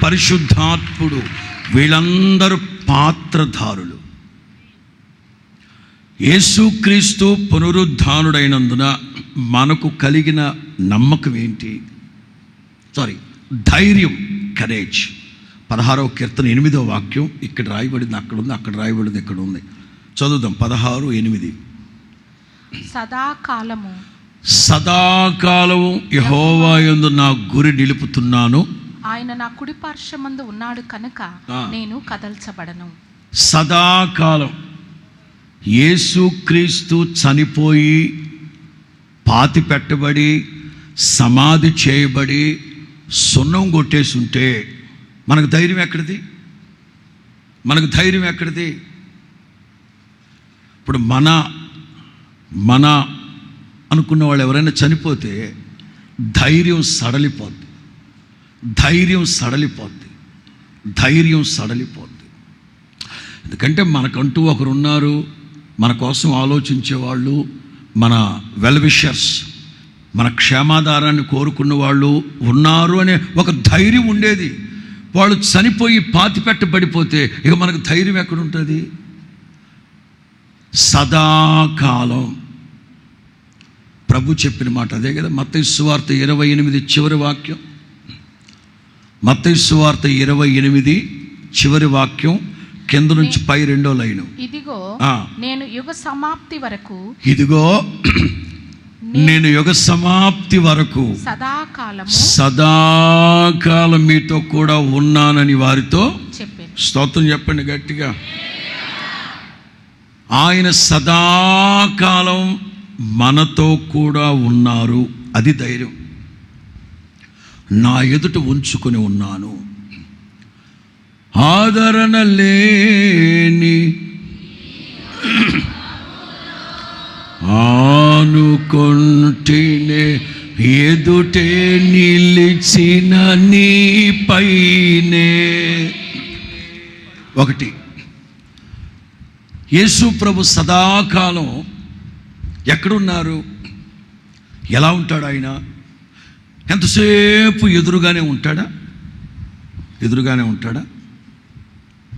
పరిశుద్ధాత్ముడు. వీళ్ళందరూ పాత్రధారులు. యేసుక్రీస్తు పునరుద్ధానుడైనందున మనకు కలిగిన నమ్మకం ఏంటి? ధైర్యం, కరేజ్. 16వ కీర్తన 8వ వాక్యం ఇక్కడ రాయబడింది, అక్కడ ఉంది, అక్కడ రాయబడింది, ఇక్కడ ఉంది. చదువుదాం. 16:8. సదాకాలము యెహోవా యందు నా గురి నిలుపుతున్నాను, ఆయన నా కుడి పార్శ్వమందు ఉన్నాడు కనుక నేను కదల్చబడను. సదాకాలం యేసుక్రీస్తు చనిపోయి పాతి పెట్టబడి సమాధి చేయబడి సున్నం కొట్టేసి ఉంటే మనకు ధైర్యం ఎక్కడిది? ఇప్పుడు మన అనుకున్న వాళ్ళు ఎవరైనా చనిపోతే ధైర్యం సడలిపోద్ది. ఎందుకంటే మనకంటూ ఒకరున్నారు, మన కోసం ఆలోచించేవాళ్ళు, మన వెల్ విషర్స్, మన క్షేమాధారాన్ని కోరుకున్న వాళ్ళు ఉన్నారు అనే ఒక ధైర్యం ఉండేది. వాళ్ళు చనిపోయి పాతిపెట్టబడిపోతే ఇక మనకు ధైర్యం ఎక్కడుంటుంది? సదాకాలం ప్రభు చెప్పిన మాట అదే కదా. మత్తయి సువార్త 28 చివరి వాక్యం. మత్తయి సువార్త 28 చివరి వాక్యం కింద నుంచి పై 2వ లైను. ఇదిగో నేను యుగ సమాప్తి వరకు, ఇదిగో నేను యుగ సమాప్తి వరకు సదాకాలం మీతో కూడా ఉన్నానని వారితో చెప్పాను. స్తోత్రం చెప్పండి గట్టిగా. ఆయన సదాకాలం మనతో కూడా ఉన్నారు. అది ధైర్యం. నా ఎదుట ఉంచుకొని ఉన్నాను. ఆదరణ లేని ఆనుకొంటినే ఎదుటే నిలిచిన నీపైనే. ఒకటి, యేసు ప్రభు సదాకాలం ఎక్కడున్నారు? ఎలా ఉంటాడు ఆయన? ఎంతసేపు ఎదురుగానే ఉంటాడా? ఎదురుగానే ఉంటాడా?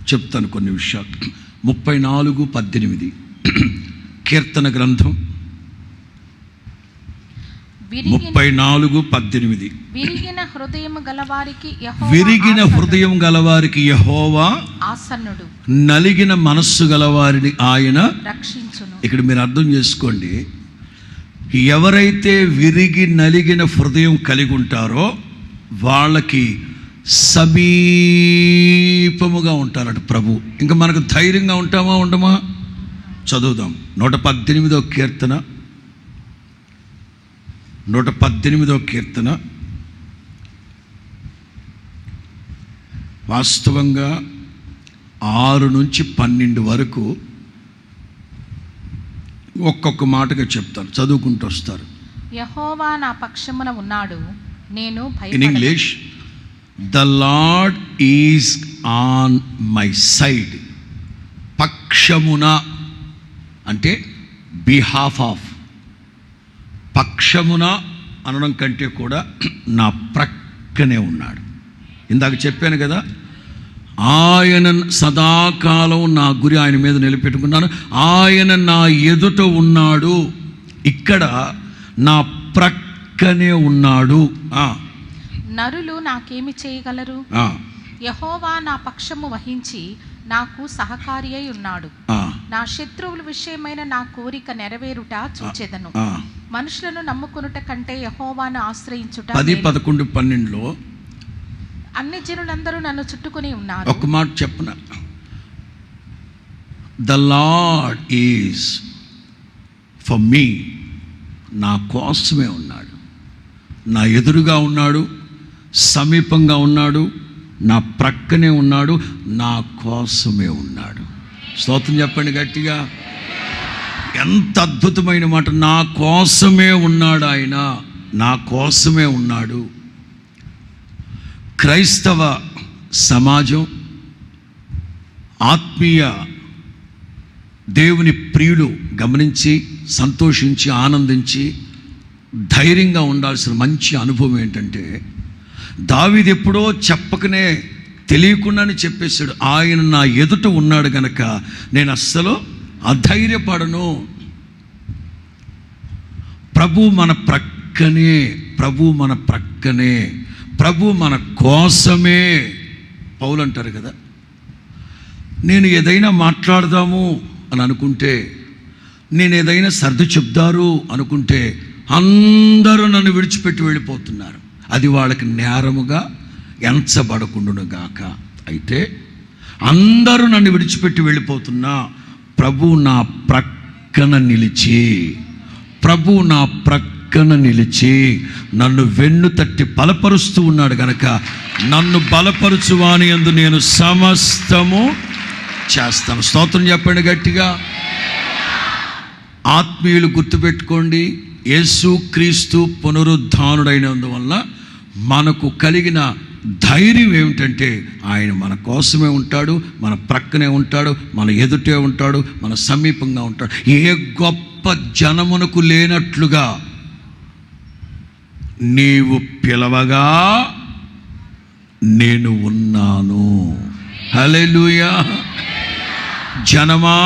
చెప్తాను కొన్ని విషయాలు. 34:18 కీర్తన గ్రంథం 34:18. విరిగిన హృదయం గలవారికి యెహోవా ఆసన్నుడు, నలిగిన మనస్సు గలవారిని ఆయన రక్షించును. ఇక్కడ మీరు అర్థం చేసుకోండి, ఎవరైతే విరిగి నలిగిన హృదయం కలిగి ఉంటారో వాళ్ళకి సమీపముగా ఉంటారట ప్రభు. ఇంకా మనకు ధైర్యంగా ఉంటామా ఉండమా? చదువుదాం. 118వ కీర్తన 118వ కీర్తన. వాస్తవంగా 6 నుంచి 12 వరకు ఒక్కొక్క మాటగా చెప్తారు, చదువుకుంటూ వస్తారు. యెహోవా నా పక్షమున ఉన్నాడు, నేను భయపడను. In English, the lord is on my side. పక్షమున అంటే బిహాఫ్ ఆఫ్. పక్షమున అనడం కంటే కూడా నా ప్రక్కనే ఉన్నాడు. ఇందాక చెప్పాను కదా, ఆయన సదాకాలం నా గురి ఆయన మీద నిలబెట్టుకున్నాను. ఆయన నా ఎదుట ఉన్నాడు, ఇక్కడ నా ప్రక్కనే ఉన్నాడు. నరులు నాకేమి చేయగలరు? యెహోవా నా పక్షము వహించి నాకు సహకారి అయి ఉన్నాడు. నా శత్రువుల విషయమైన నా కోరిక నెరవేరుట చూచెదను. మనుషులను నమ్ముకొనుట కంటే యెహోవాను ఆశ్రయించుట. 10, 11, 12లో అన్ని జనులందరూ నన్ను చుట్టుకొని ఉన్నారు. ఒక మాట చెప్పన, the lord is for me. నా కోసమే ఉన్నాడు, నా ఎదురుగా ఉన్నాడు, సమీపంగా ఉన్నాడు, నా ప్రక్కనే ఉన్నాడు, నా కోసమే ఉన్నాడు. స్తోత్రం చెప్పండి గట్టిగా. ఎంత అద్భుతమైన మాట! నా కోసమే ఉన్నాడు ఆయన, నా కోసమే ఉన్నాడు. క్రైస్తవ సమాజం, ఆత్మీయ దేవుని ప్రియులు గమనించి సంతోషించి ఆనందించి ధైర్యంగా ఉండాల్సిన మంచి అనుభవం ఏంటంటే, దావీదు ఎప్పుడో చెప్పకనే తెలియకుండానే చెప్పేశాడు, ఆయన నా ఎదుట ఉన్నాడు గనక నేను అస్సలు అధైర్యపడను. ప్రభు మన ప్రక్కనే, ప్రభు మన ప్రక్కనే, ప్రభు మన కోసమే. పౌలు అంటారు కదా, నేను ఏదైనా మాట్లాడదాము అని అనుకుంటే, నేను ఏదైనా సర్ది చెప్దారు అనుకుంటే అందరూ నన్ను విడిచిపెట్టి వెళ్ళిపోతున్నారు. అది వాళ్ళకి నేరముగా ఎంచబడకుండును గాక. అయితే అందరూ నన్ను విడిచిపెట్టి వెళ్ళిపోతున్నా ప్రభు నా ప్రక్కన నిలిచి, ప్రభు నా ప్రక్కన నిలిచి నన్ను వెన్ను తట్టి బలపరుస్తూ ఉన్నాడు గనక నన్ను బలపరుచువాని యందు నేను సమస్తము చేస్తాను. స్తోత్రం చెప్పండి గట్టిగా. ఆత్మీయులు గుర్తుపెట్టుకోండి, యేసు క్రీస్తు పునరుద్ధానుడైనందువల్ల మనకు కలిగిన ధైర్యం ఏమిటంటే, ఆయన మన కోసమే ఉంటాడు, మన ప్రక్కనే ఉంటాడు, మన ఎదుటే ఉంటాడు, మన సమీపంగా ఉంటాడు. ఏ గొప్ప జనమునకు లేనట్లుగా నీవు పిలవగా నేను ఉన్నాను. హల్లెలూయా. జనమా,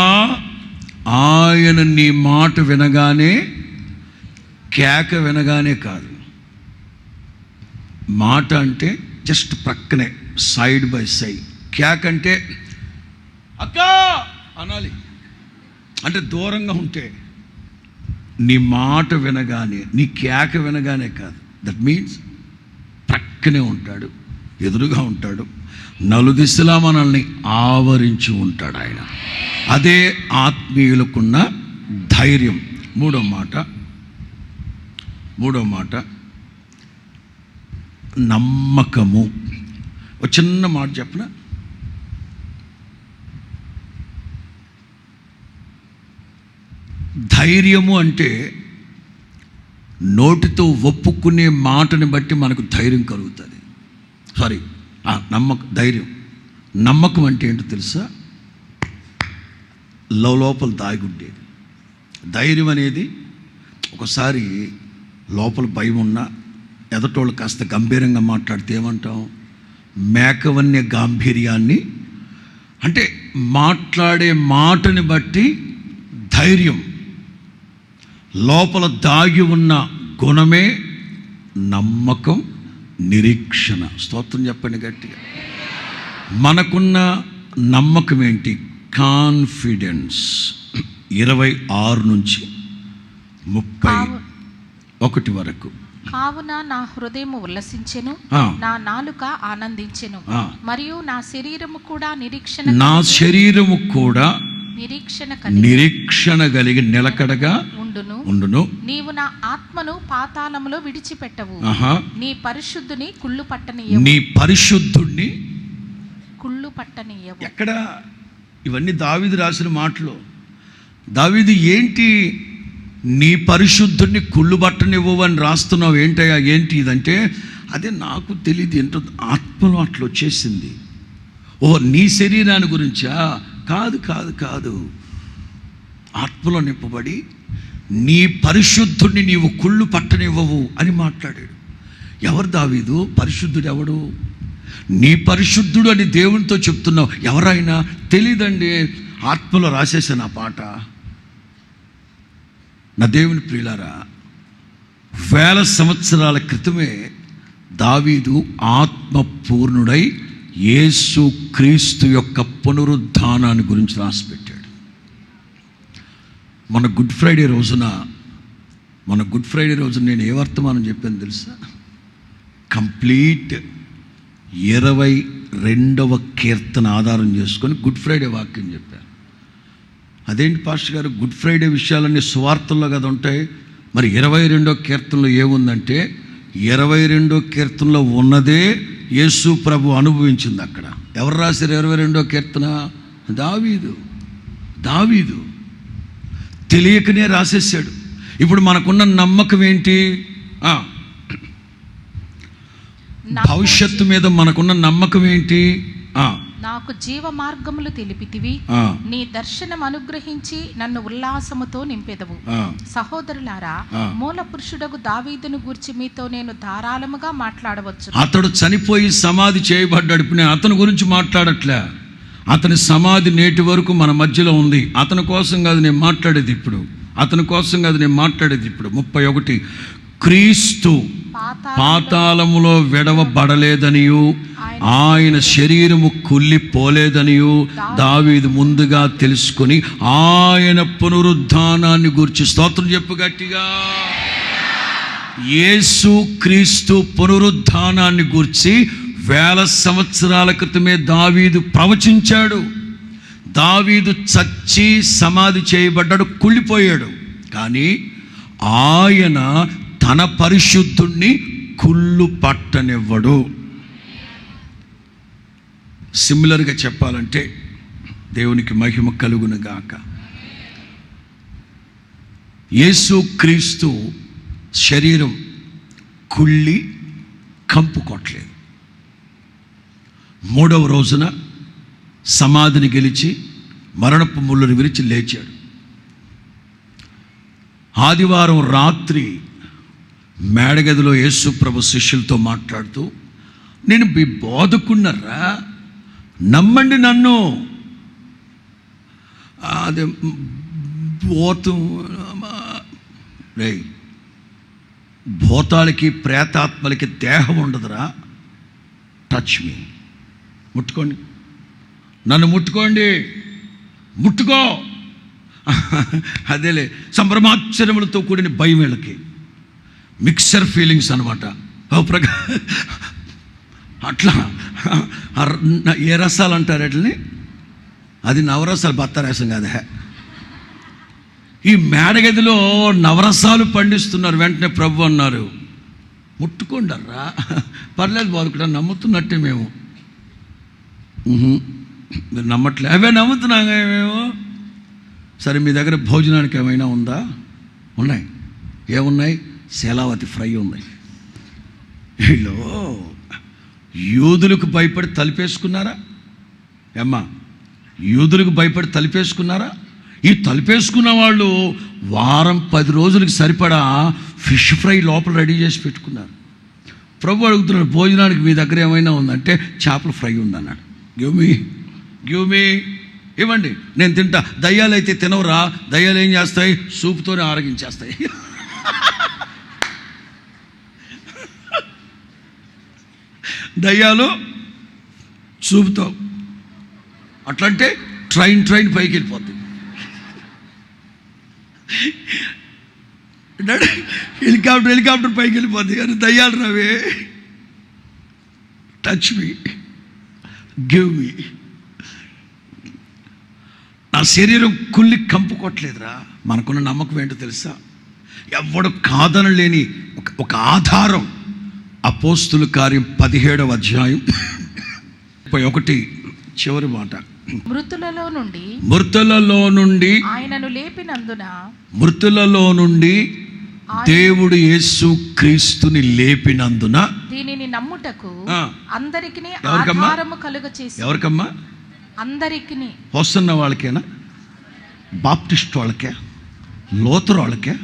ఆయన నీ మాట వినగానే, కేక వినగానే కాదు, మాట అంటే జస్ట్ ప్రక్కనే, సైడ్ బై సైడ్. కేక అంటే అక్క అనాలి, అంటే దూరంగా ఉంటే నీ మాట వినగానే, నీ కేక వినగానే కాదు, దట్ మీన్స్ ప్రక్కనే ఉంటాడు, ఎదురుగా ఉంటాడు, నలుదిశలా మనల్ని ఆవరించి ఉంటాడు ఆయన. అదే ఆత్మీయులకున్న ధైర్యం. మూడో మాట నమ్మకము. ఒక చిన్న మాట చెప్పనా? ధైర్యము అంటే నోటితో ఒప్పుకునే మాటని బట్టి మనకు ధైర్యం కలుగుతుంది. ధైర్యం. నమ్మకం అంటే ఏంటో తెలుసా? లోపల దాగుండేది. ధైర్యం అనేది ఒకసారి లోపల భయం ఉన్నా ఎదటోళ్ళు కాస్త గంభీరంగా మాట్లాడితే ఏమంటాం? మేకవన్య గాంభీర్యాన్ని, అంటే మాట్లాడే మాటని బట్టి ధైర్యం. లోపల దాగి ఉన్న గుణమే నమ్మకం, నిరీక్షణ. స్తోత్రం చెప్పండి గట్టిగా. మనకున్న నమ్మకం ఏంటి? కాన్ఫిడెన్స్. 26 నుంచి 31 వరకు. కావున నా హృదయము ఉల్లసించెను, నా నాలుక ఆనందించెను, మరియు నా శరీరము కూడా నిరీక్షణ కలిగి నిలకడగా ఉండును. నీవు నా ఆత్మను పాతాళములో విడిచిపెట్టవు, నీ పరిశుద్ధుని కుళ్ళు పట్టనీయవు. ఎక్కడ? ఇవన్నీ దావీదు రాసిన మాటలు. దావీదు ఏంటి నీ పరిశుద్ధుడిని కుళ్ళు పట్టనివ్వవు అని రాస్తున్నావు? ఏంటయ్యా, ఏంటి ఇదంటే? అదే నాకు తెలియదు, ఏంటో ఆత్మలో అట్లా వచ్చేసింది. నీ శరీరాన్ని గురించా? కాదు, ఆత్మలో నింపబడి నీ పరిశుద్ధుడిని నీవు కుళ్ళు పట్టనివ్వవు అని మాట్లాడాడు. ఎవరు దావీదు? పరిశుద్ధుడు ఎవడు? నీ పరిశుద్ధుడు అని దేవునితో చెప్తున్నావు. ఎవరైనా తెలీదండి, ఆత్మలో రాసేసాను ఆ పాట. నా దేవుని ప్రియులారా, 1000 సంవత్సరాల క్రితమే దావీదు ఆత్మపూర్ణుడై యేసు క్రీస్తు యొక్క పునరుద్ధానాన్ని గురించి రాసిపెట్టాడు. మన గుడ్ ఫ్రైడే రోజున నేను ఏ వర్తమానం చెప్పాను తెలుసా? కంప్లీట్ 22వ కీర్తన ఆధారం చేసుకొని గుడ్ ఫ్రైడే వాక్యం చెప్పాను. అదేంటి పాస్టర్ గారు, గుడ్ ఫ్రైడే విషయాలన్నీ సువార్తల్లో కదా ఉంటాయి, మరి 22వ కీర్తనలో ఏముందంటే, 22వ కీర్తనలో ఉన్నదే యేసు ప్రభు అనుభవించింది. అక్కడ ఎవరు రాశారు 22వ కీర్తన? దావీదు తెలియకనే రాసేసాడు. ఇప్పుడు మనకున్న నమ్మకం ఏంటి? భవిష్యత్తు మీద మనకున్న నమ్మకం ఏంటి? నాకు జీవ మార్గములు తెలిపితివి, నీ దర్శనం అనుగ్రహించి నన్ను ఉల్లాసముతో నింపెదవు. సహోదరులారా, మూల పురుషుడకు దావీదును గూర్చి మీతో నేను ధారాళముగా మాట్లాడవచ్చు. అతడు చనిపోయి సమాధి చేయబడ్డాడు. ఇప్పుడు నేను అతని గురించి మాట్లాడట్లే. అతని సమాధి నేటి వరకు మన మధ్యలో ఉంది. అతని కోసం కాదు నేను మాట్లాడేది ఇప్పుడు. 31 క్రీస్తు పాతాళములో విడవబడలేదనియు ఆయన శరీరము కుళ్ళిపోలేదనియు దావీదు ముందుగా తెలుసుకొని ఆయన పునరుద్ధానాన్ని గురించి స్తోత్రం చెప్పు గట్టిగా. యేసు క్రీస్తు పునరుద్ధానాన్ని గురించి 1000 సంవత్సరాల క్రితమే దావీదు ప్రవచించాడు. దావీదు చచ్చి సమాధి చేయబడ్డాడు, కుళ్ళిపోయాడు. కానీ ఆయన తన పరిశుద్ధుణ్ణి కుళ్ళు పట్టనివ్వడు. సిమిలర్గా చెప్పాలంటే, దేవునికి మహిమ కలుగును గాక, యేసు క్రీస్తు శరీరం కుళ్ళి కంపు కొట్టలేదు. 3వ రోజున సమాధిని గెలిచి మరణపు ముళ్ళను విరిచి లేచాడు. ఆదివారం రాత్రి మేడగదిలో యేసు ప్రభు శిష్యులతో మాట్లాడుతూ, నేను మీ బోధకున్నారా, నమ్మండి నన్ను. అదే భూతాలకి ప్రేతాత్మలకి దేహం ఉండదురా. టచ్ మీ, ముట్టుకోండి, నన్ను ముట్టుకోండి, ముట్టుకో అదేలే, సంభ్రమాశ్చర్యములతో కూడిన భయం వీళ్ళకి, మిక్సర్ ఫీలింగ్స్ అనమాట. అట్లా ఏ రసాలు అంటారు వాటిని? అది నవరసాలు, బత్తరసం కాదు. ఈ మేడగదిలో నవరసాలు పండిస్తున్నారు. వెంటనే ప్రభు అన్నారు, ముట్టుకోండర్రా, పర్లేదు బాధకుడా, నమ్ముతున్నట్టే మేము. మీరు నమ్మట్లే? అవే నమ్ముతున్నాగా మేము. సరే, మీ దగ్గర భోజనానికి ఏమైనా ఉందా? ఉన్నాయి. ఏమున్నాయి? శీలావతి ఫ్రై ఉంది. వీళ్ళు యూదులకు భయపడి తలిపేసుకున్నారా? ఏమ్మా, యూదులకు భయపడి తలిపేసుకున్నారా? ఈ తలిపేసుకున్న వాళ్ళు వారం 10 రోజులకి సరిపడా ఫిష్ ఫ్రై లోపల రెడీ చేసి పెట్టుకున్నారు. ప్రభు అడుగుతున్నాడు, భోజనానికి మీ దగ్గర ఏమైనా ఉందంటే చేపల ఫ్రై ఉందన్నాడు. గివ్ మీ ఇవ్వండి, నేను తింటా. దయ్యాలు అయితే తినవరా? దయ్యాలు ఏం చేస్తాయి? సూపుతోనే ఆరగించేస్తాయి. దయ్యాలు సూపుతో. అట్లంటే ట్రైన్ పైకి వెళ్ళిపోతుంది. హెలికాప్టర్ పైకి వెళ్ళిపోద్ది. కానీ దయ్యాలు రావే. Touch me, give me. నా శరీరం కుళ్ళి కంపు కొట్టలేదురా. మనకున్న నమ్మకం ఏంటో తెలుసా? ఎవడు కాదనలేని ఒక ఆధారం. అపోస్తుల కార్యం 17వ అధ్యాయం 31 చివరి మాట. మృతులలో నుండి ఆయనను లేపినందున, మృతులలో నుండి దేవుడు యేసు క్రీస్తుని లేపినందున దీనిని నమ్ముటకు అందరికిని ఆధారము కలుగచేసి. ఎవరికమ్మా? అందరికిని. వస్తున్న వాళ్ళకేనా? బాప్టిస్ట్ వాళ్ళకే? లోతరు వాళ్ళకే?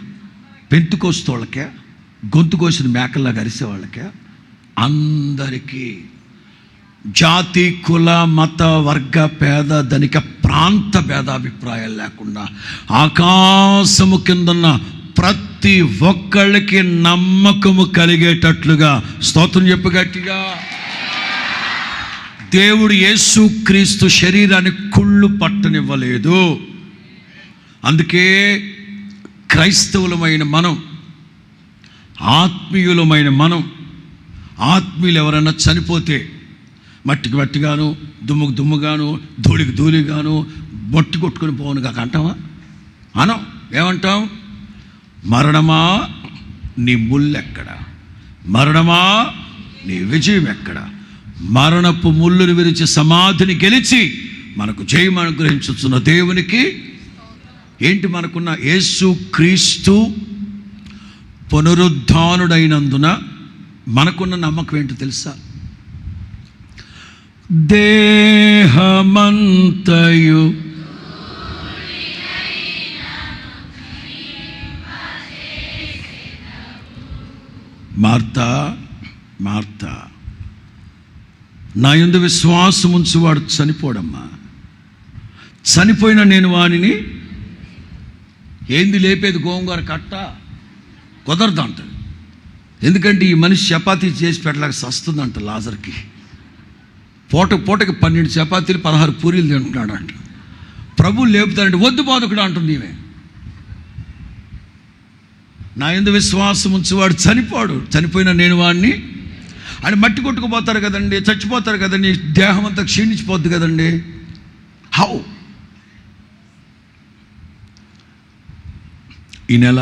పెంతుకోస్తు వాళ్ళకే? గొంతు కోసిన మేకల్లాగా అరిసే వాళ్ళకే? అందరికీ. జాతి, కుల, మత, వర్గ, పేద, ధనిక, ప్రాంత భేదాభిప్రాయాలు లేకుండా ఆకాశము కిందన్న ప్రతి ఒక్కళ్ళకి నమ్మకము కలిగేటట్లుగా స్తోత్రం చెప్పు గట్టిగా. దేవుడు యేసుక్రీస్తు శరీరాన్ని కుళ్ళు పట్టనివ్వలేదు. అందుకే క్రైస్తవులమైన మనం, ఆత్మీయులమైన మనం, ఆత్మీయులు ఎవరైనా చనిపోతే మట్టికి మట్టిగాను, దుమ్ముకు దుమ్ముగాను, ధూళికి ధూళిగాను, బొట్టి కొట్టుకొని పోను కాక అంటావా? అనం. ఏమంటాం? మరణమా నీ ముల్లెక్కడ? మరణమా నీ విజయం ఎక్కడ? మరణపు ముళ్ళును విరిచి సమాధిని గెలిచి మనకు జయం అనుగ్రహించుతున్న దేవునికి ఏంటి మనకున్న? యేసు క్రీస్తు పునరుద్ధానుడైనందున మనకున్న నమ్మకం ఏంటో తెలుసా? దేహమంతయు మార్తా, నా యందు విశ్వాసం ఉంచి వాడు చనిపోడమ్మా. చనిపోయిన నేను వానిని ఏంది లేపేది? గోంగూర కట్ట కుదరదు అంటాడు. ఎందుకంటే ఈ మనిషి చపాతీ చేసి పెట్టలేక సస్తుందంట లాజర్కి. పూటకి 12 చపాతీలు 16 పూరీలు తింటున్నాడు అంట. ప్రభు లేపుతాడంటే వద్దు బోధకుడు అంటుంది ఈమె. నా యందు విశ్వాసం ఉంచేవాడు చనిపోడు. చనిపోయిన నేను వాడిని అని మట్టి కొట్టుకుపోతారు కదండి, చచ్చిపోతారు కదండి, దేహం అంతా క్షీణించిపోద్ది కదండి. హౌ? ఈ నెల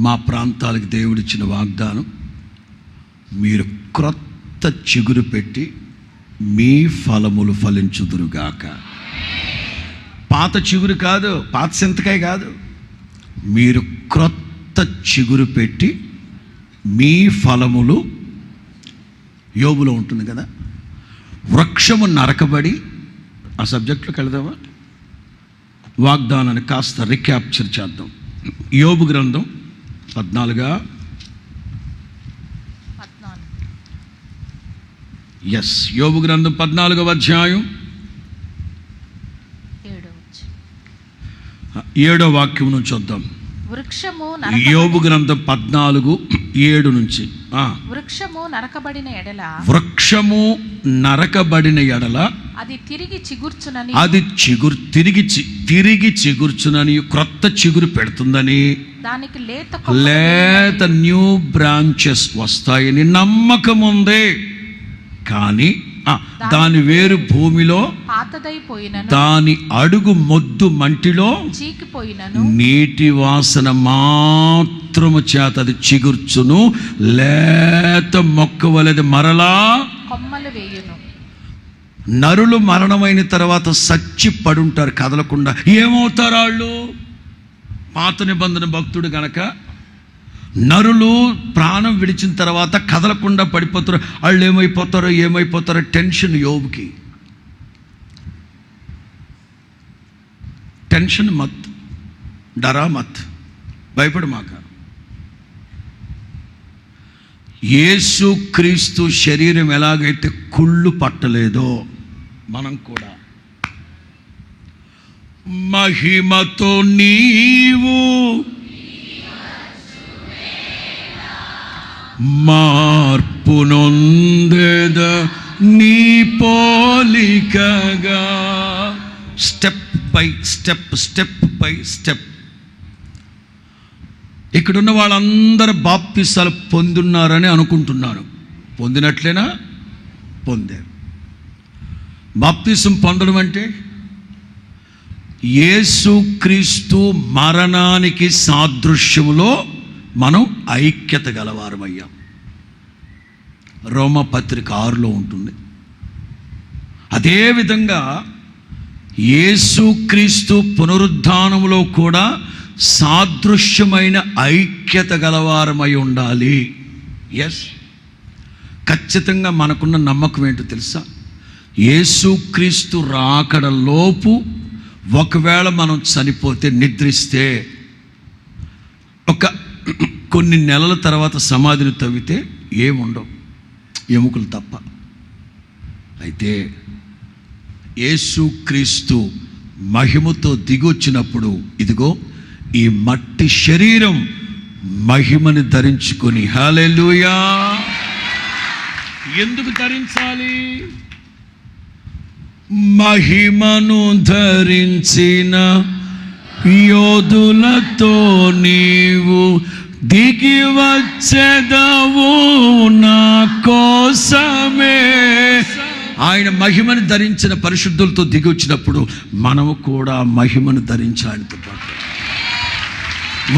మా ప్రాంతాలకు దేవుడిచ్చిన వాగ్దానం, మీరు క్రొత్త చిగురు పెట్టి మీ ఫలములు ఫలించుదురుగాక. పాత చిగురు కాదు, పాత చింతకాయ కాదు. మీరు క్రొత్త చిగురు పెట్టి మీ ఫలములు. యోబులో ఉంటుంది కదా, వృక్షము నరకబడి. ఆ సబ్జెక్టులోకి వెళదామా? వాగ్దానాన్ని కాస్త రీక్యాప్చర్ చేద్దాం. యోబు గ్రంథం 14. యోబు గ్రంథం 14వ అధ్యాయం 7వ వాక్యం నుంచి చూద్దాం. వృక్షము యోబు గ్రంథం 14:7 నుంచి. వృక్షము నరకబడిన ఎడల అది తిరిగి చిగుర్చునని క్రొత్త చిగురు పెడుతుందని, దానికి లేత న్యూ బ్రాంచెస్ వస్తాయని నమ్మకం ఉంది. కానీ దాని వేరు భూమిలో పాతదైపోయినను, దాని అడుగు మొద్దు మంటిలో చీకిపోయినను, నీటి వాసన మాత్రము చేత అది చిగుర్చును, లేత మొక్క వలె మరలా కొమ్మలు వేయును. నరులు మరణమైన తర్వాత సచ్చి పడుంటారు కదలకుండా. ఏమవుతారు వాళ్ళు? పాత నిబంధన భక్తుడు గనక నరులు ప్రాణం విడిచిన తర్వాత కదలకుండా పడిపోతారు. వాళ్ళు ఏమైపోతారో టెన్షన్. యోబుకి టెన్షన్ మత్, డరా మత్, భయపడు మాక. యేసు క్రీస్తు శరీరం ఎలాగైతే కుళ్ళు పట్టలేదో మనం కూడా మహిమతో నీవు మార్పు నొందెద నీ పోలికగా. Step by step. ఇక్కడున్న వాళ్ళందరూ బాప్తిసాలు పొందున్నారని అనుకుంటున్నాను. పొందినట్లేనా? పొందారు. బాప్తిసం పొందడం అంటే యేసుక్రీస్తు మరణానికి సాదృశ్యములో మనం ఐక్యత గలవారమయ్యాం. రోమపత్రిక 6లో ఉంటుంది. అదేవిధంగా యేసుక్రీస్తు పునరుద్ధానములో కూడా సాదృశ్యమైన ఐక్యత గలవారమై ఉండాలి. ఎస్, ఖచ్చితంగా మనకున్న నమ్మకం ఏంటో తెలుసా? యేసుక్రీస్తు రాకడలోపు ఒకవేళ మనం చనిపోతే, నిద్రిస్తే, కొన్ని నెలల తర్వాత సమాధిని తవ్వితే ఏముండవు, ఎముకలు తప్ప. అయితే యేసుక్రీస్తు మహిమతో దిగొచ్చినప్పుడు ఇదిగో ఈ మట్టి శరీరం మహిమని ధరించుకొని, హల్లెలూయా. ఎందుకు ధరించాలి? మహిమను ధరించిన యోధులతో నీవు దిగి వచ్చెదవు నా కోసమే. ఆయన మహిమను ధరించిన పరిశుద్ధులతో దిగి వచ్చినప్పుడు మనము కూడా మహిమను ధరించాలితో పాటు.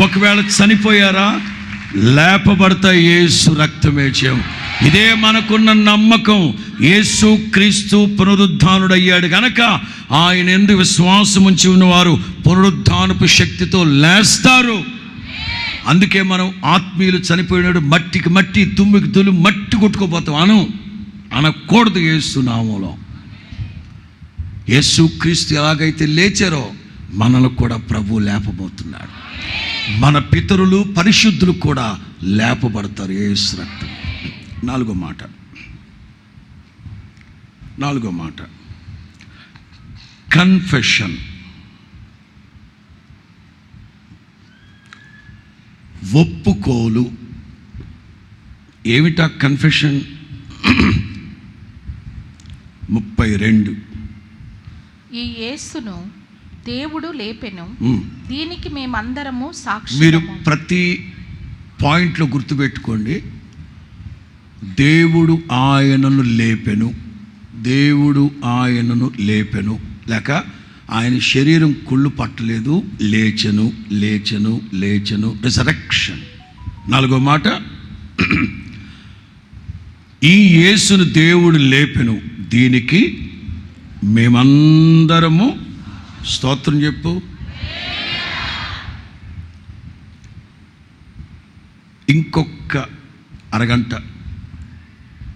ఒకవేళ చనిపోయారా, లేపబడతా యేసు రక్తమే చేయం. ఇదే మనకున్న నమ్మకం. యేసు క్రీస్తు పునరుద్ధానుడయ్యాడు గనక ఆయన యందు విశ్వాసం ఉంచి ఉన్నవారు పునరుద్ధానపు శక్తితో లేస్తారు. అందుకే మనం ఆత్మీయులు చనిపోయినాడు మట్టికి మట్టి, తుమ్మికి తులు, మట్టి కొట్టుకోపోతాం అనకూడదు. యేసు నామములో యేసు క్రీస్తు ఎలాగైతే లేచారో మనల్ని కూడా ప్రభు లేపబోతున్నాడు. మన పితరులు పరిశుద్ధులు కూడా లేపబడతారు యేసు రక్తం. నాలుగో మాట కన్ఫెషన్. ఒప్పుకోలు. ఏమిటా కన్ఫెషన్? 32. ఈ యేసును దేవుడు లేపెను, దీనికి మేమందరము సాక్షి. మీరు ప్రతి పాయింట్లో గుర్తుపెట్టుకోండి. దేవుడు ఆయనను లేపెను, లేక ఆయన శరీరం కుళ్ళు పట్టలేదు, లేచెను. రిజరెక్షన్. నాలుగో మాట, ఈ యేసును దేవుడు లేపెను, దీనికి మేమందరము స్తోత్రం చెప్పు. ఇంకొక అరగంట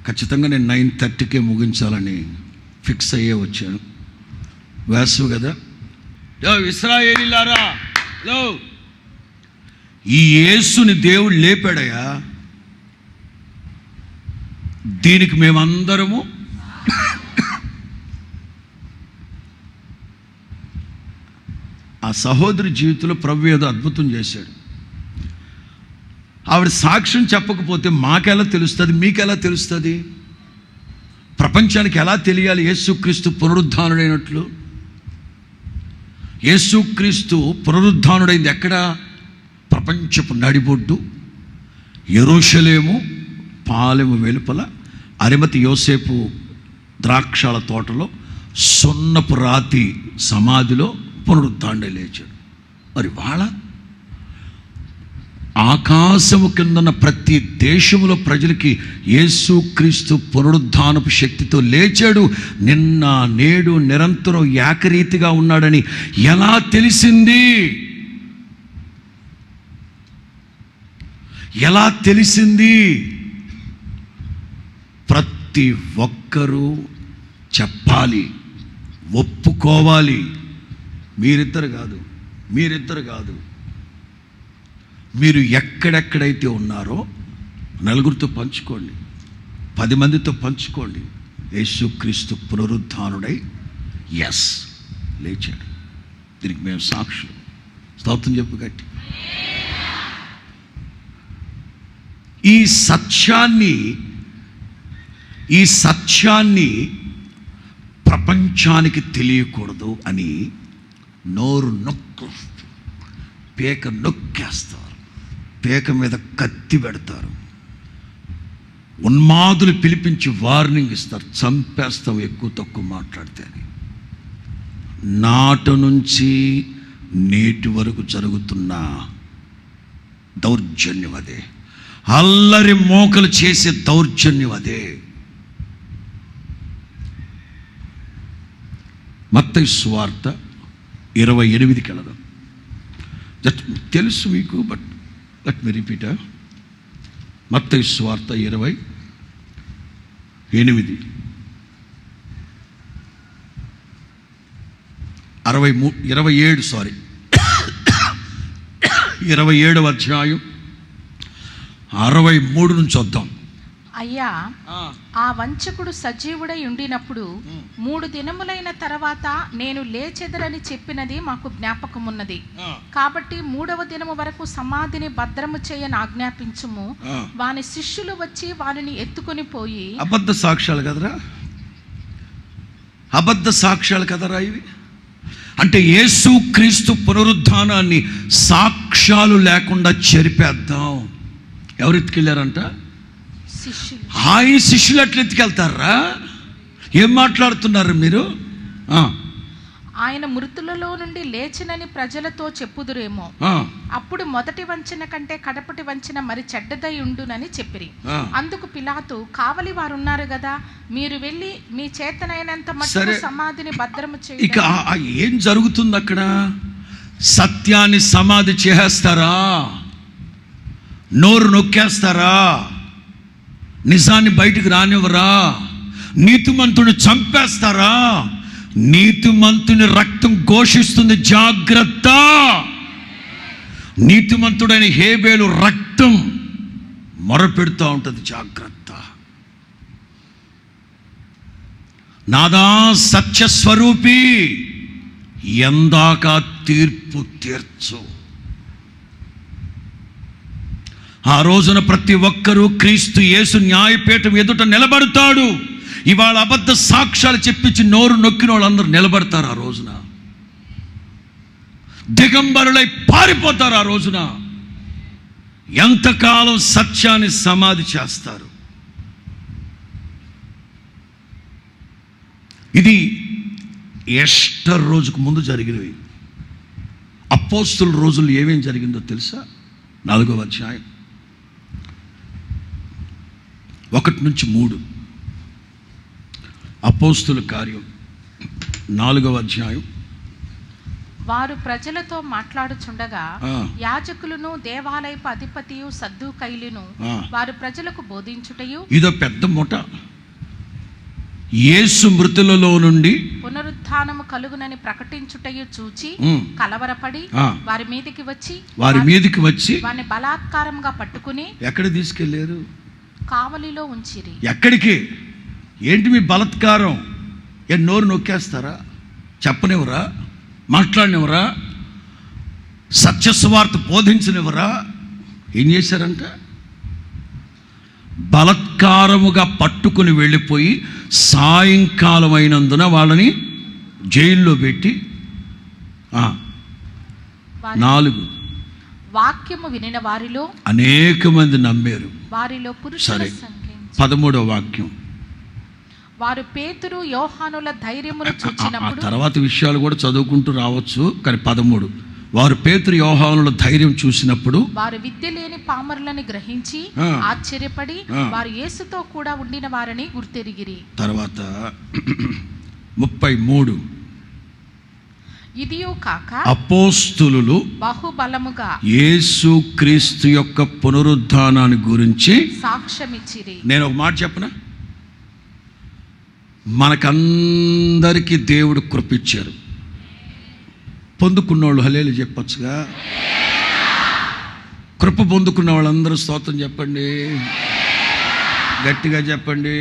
ఖచ్చితంగా నేను 9:30కే ముగించాలని ఫిక్స్ అయ్యే వచ్చాను. వేసవి కదా. ఇశ్రాయేలీయులారా, ఈ యేసుని దేవుడు లేపాడయా, దీనికి మేమందరము ఆ సహోదరి జీవితంలో ప్రభు ఏదో అద్భుతం చేశాడు. ఆవిడ సాక్ష్యం చెప్పకపోతే మాకెలా తెలుస్తుంది, మీకెలా తెలుస్తుంది? ప్రపంచానికి ఎలా తెలియాలి యేసుక్రీస్తు పునరుద్ధానుడైనట్లు? యేసుక్రీస్తు పునరుద్ధానుడైంది ఎక్కడ? ప్రపంచపు నడిబొడ్డు యెరూషలేము పాలెము వెలుపల అరిమతి యోసేపు ద్రాక్షాల తోటలో సున్నపు రాతి సమాధిలో పునరుద్ధానుడై లేచాడు. మరి వాళ్ళ ఆకాశము కిందన్న ప్రతి దేశంలో ప్రజలకి యేసుక్రీస్తు పునరుద్ధానపు శక్తితో లేచాడు, నిన్న నేడు నిరంతరం ఏకరీతిగా ఉన్నాడని ఎలా తెలిసింది? ఎలా తెలిసింది? ప్రతి ఒక్కరూ చెప్పాలి, ఒప్పుకోవాలి. మీరిద్దరు కాదు, మీరు ఎక్కడెక్కడైతే ఉన్నారో నలుగురితో పంచుకోండి, 10 మందితో పంచుకోండి. యేసుక్రీస్తు పునరుద్ధానుడై లేచాడు. దీనికి మేము సాక్షులు. స్తోత్రం చెప్పు గట్టి. ఈ సత్యాన్ని ప్రపంచానికి తెలియకూడదు అని నోరు పేక నొక్కేస్తారు, పేక మీద కత్తి పెడతారు, ఉన్మాదులు పిలిపించి వార్నింగ్ ఇస్తారు, చంపేస్తావు ఎక్కువ తక్కువ మాట్లాడితే అని. నాటి నుంచి నేటి వరకు జరుగుతున్న దౌర్జన్యం అదే, అల్లరి మోకలు చేసే దౌర్జన్యం అదే. మత్తయి సువార్త 28కి వెళదాం. తెలుసు మీకు, బట్ లెట్ మీ రిపీట్. మత్తయి సువార్త 27 27వ అధ్యాయం 63 నుంచి వద్దాం. అయ్యా, ఆ వంచకుడు సజీవుడై ఉండినప్పుడు 3 దినములైన తర్వాత నేను లేచెదరని చెప్పినది మాకు జ్ఞాపకమున్నది. కాబట్టి 3వ దినము వరకు సమాధిని భద్రము చేయని ఆజ్ఞాపించుము. వాని శిష్యులు వచ్చి వారిని ఎత్తుకొని పోయి. అబద్ధ సాక్ష్యాలు కదరా ఇవి? అంటే యేసుక్రీస్తు పునరుద్ధానాన్ని సాక్ష్యాలు లేకుండా చెరిపేద్దాం. ఎవరు ఎత్తుకెళ్ళారంట? ఆయన శిష్యులు అట్లా ఎత్తుకెళ్తారా? ఏం మాట్లాడుతున్నారు మీరు? ఆయన మృతులలో నుండి లేచినని ప్రజలతో చెప్పుదురేమో. అప్పుడు మొదటి వంచన కంటే కడపటి వంచన మరి చెడ్డదై ఉండునని చెప్పిరి. అందుకు పిలాతు, కావలి వారు ఉన్నారు కదా, మీరు వెళ్ళి మీ చేతనైనంత మట్టుకు సమాధిని భద్రము చేయండి. ఇక ఏం జరుగుతుంది అక్కడ? సత్యాన్ని సమాధి చేస్తారా? నోరు నొక్కేస్తారా? నిజాన్ని బయటికి రానివ్వరా? నీతిమంతుని చంపేస్తారా? నీతిమంతుని రక్తం ఘోషిస్తుంది, జాగ్రత్త. నీతిమంతుడైన హేబేలు రక్తం మొరపెడుతూ ఉంటుంది, జాగ్రత్త. నాదా సత్యస్వరూపి, ఎందాక తీర్పు తీర్చు. ఆ రోజున ప్రతి ఒక్కరూ క్రీస్తు యేసు న్యాయపీఠం ఎదుట నిలబడతాడు. ఇవాళ అబద్ధ సాక్ష్యాలు చెప్పించి నోరు నొక్కిన వాళ్ళందరూ నిలబడతారు. ఆ రోజున దిగంబరులై పారిపోతారు. ఆ రోజున ఎంతకాలం సత్యాన్ని సమాధి చేస్తారు? ఇది ఈస్టర్ రోజుకు ముందు జరిగినవి. అపోస్తుల రోజుల్లో ఏమేం జరిగిందో తెలుసా? 4వ అధ్యాయం 1 నుంచి 3. అపోస్తుల కార్యం 4వ అధ్యాయం. వారు ప్రజలతో మాట్లాడుచుండగా యాజకులను దేవాలయపు అధిపతియు సద్దూకైయులను వారు ప్రజలకు బోధించుటయు. ఇదో పెద్ద మూట. యేసు మృతులలో నుండి పునరుత్థానము కలుగునని ప్రకటించుటయు చూచి కలవరపడి వారి మీదికి వచ్చి వారిని బలాత్కారంగా పట్టుకుని ఎక్కడ తీసుకెళ్లారు? కావలిలో ఉంచిరి. ఎక్కడికి? ఏంటి మీ బలాత్కారం? నోరు నొక్కేస్తారా? చెప్పనివరా? మాట్లాడినవరా? సత్యస్వార్త బోధించనివరా? ఏం చేశారంట? బలత్కారముగా పట్టుకుని వెళ్ళిపోయి సాయంకాలం అయినందున వాళ్ళని జైల్లో పెట్టి 4 వాక్యము వినిన వారిలో అనేక మంది నమ్మారు. వారిలో పురుషుల సరే, సంఖ్య 13వ వాక్యం. వారు పేతురు యోహానుల ధైర్యమును చూచినప్పుడు, తర్వాత విషయాలు కూడా చదువుకుంటూ రావచ్చు, కానీ 13 వారు పేతురు యోహానుల ధైర్యం చూసినప్పుడు వారు విద్య లేని పామరులను గ్రహించి ఆశ్చర్యపడి వారు యేసుతో కూడా ఉండిన వారిని గుర్తెరిగిరి. తర్వాత 33 ఇదియో కాక అపోస్తులు బహుబలముగా యేసు క్రీస్తు యొక్క పునరుద్ధానాన్ని గురించి సాక్ష్యమిచ్చిరి. నేను ఒక మాట చెప్పనా? మనకందరికీ దేవుడు కృపిచ్చారు. పొందుకున్నోళ్ళు హల్లెలూయా చెప్పొచ్చుగా. కృప పొందుకున్న వాళ్ళందరూ స్తోత్రం చెప్పండి, గట్టిగా చెప్పండి.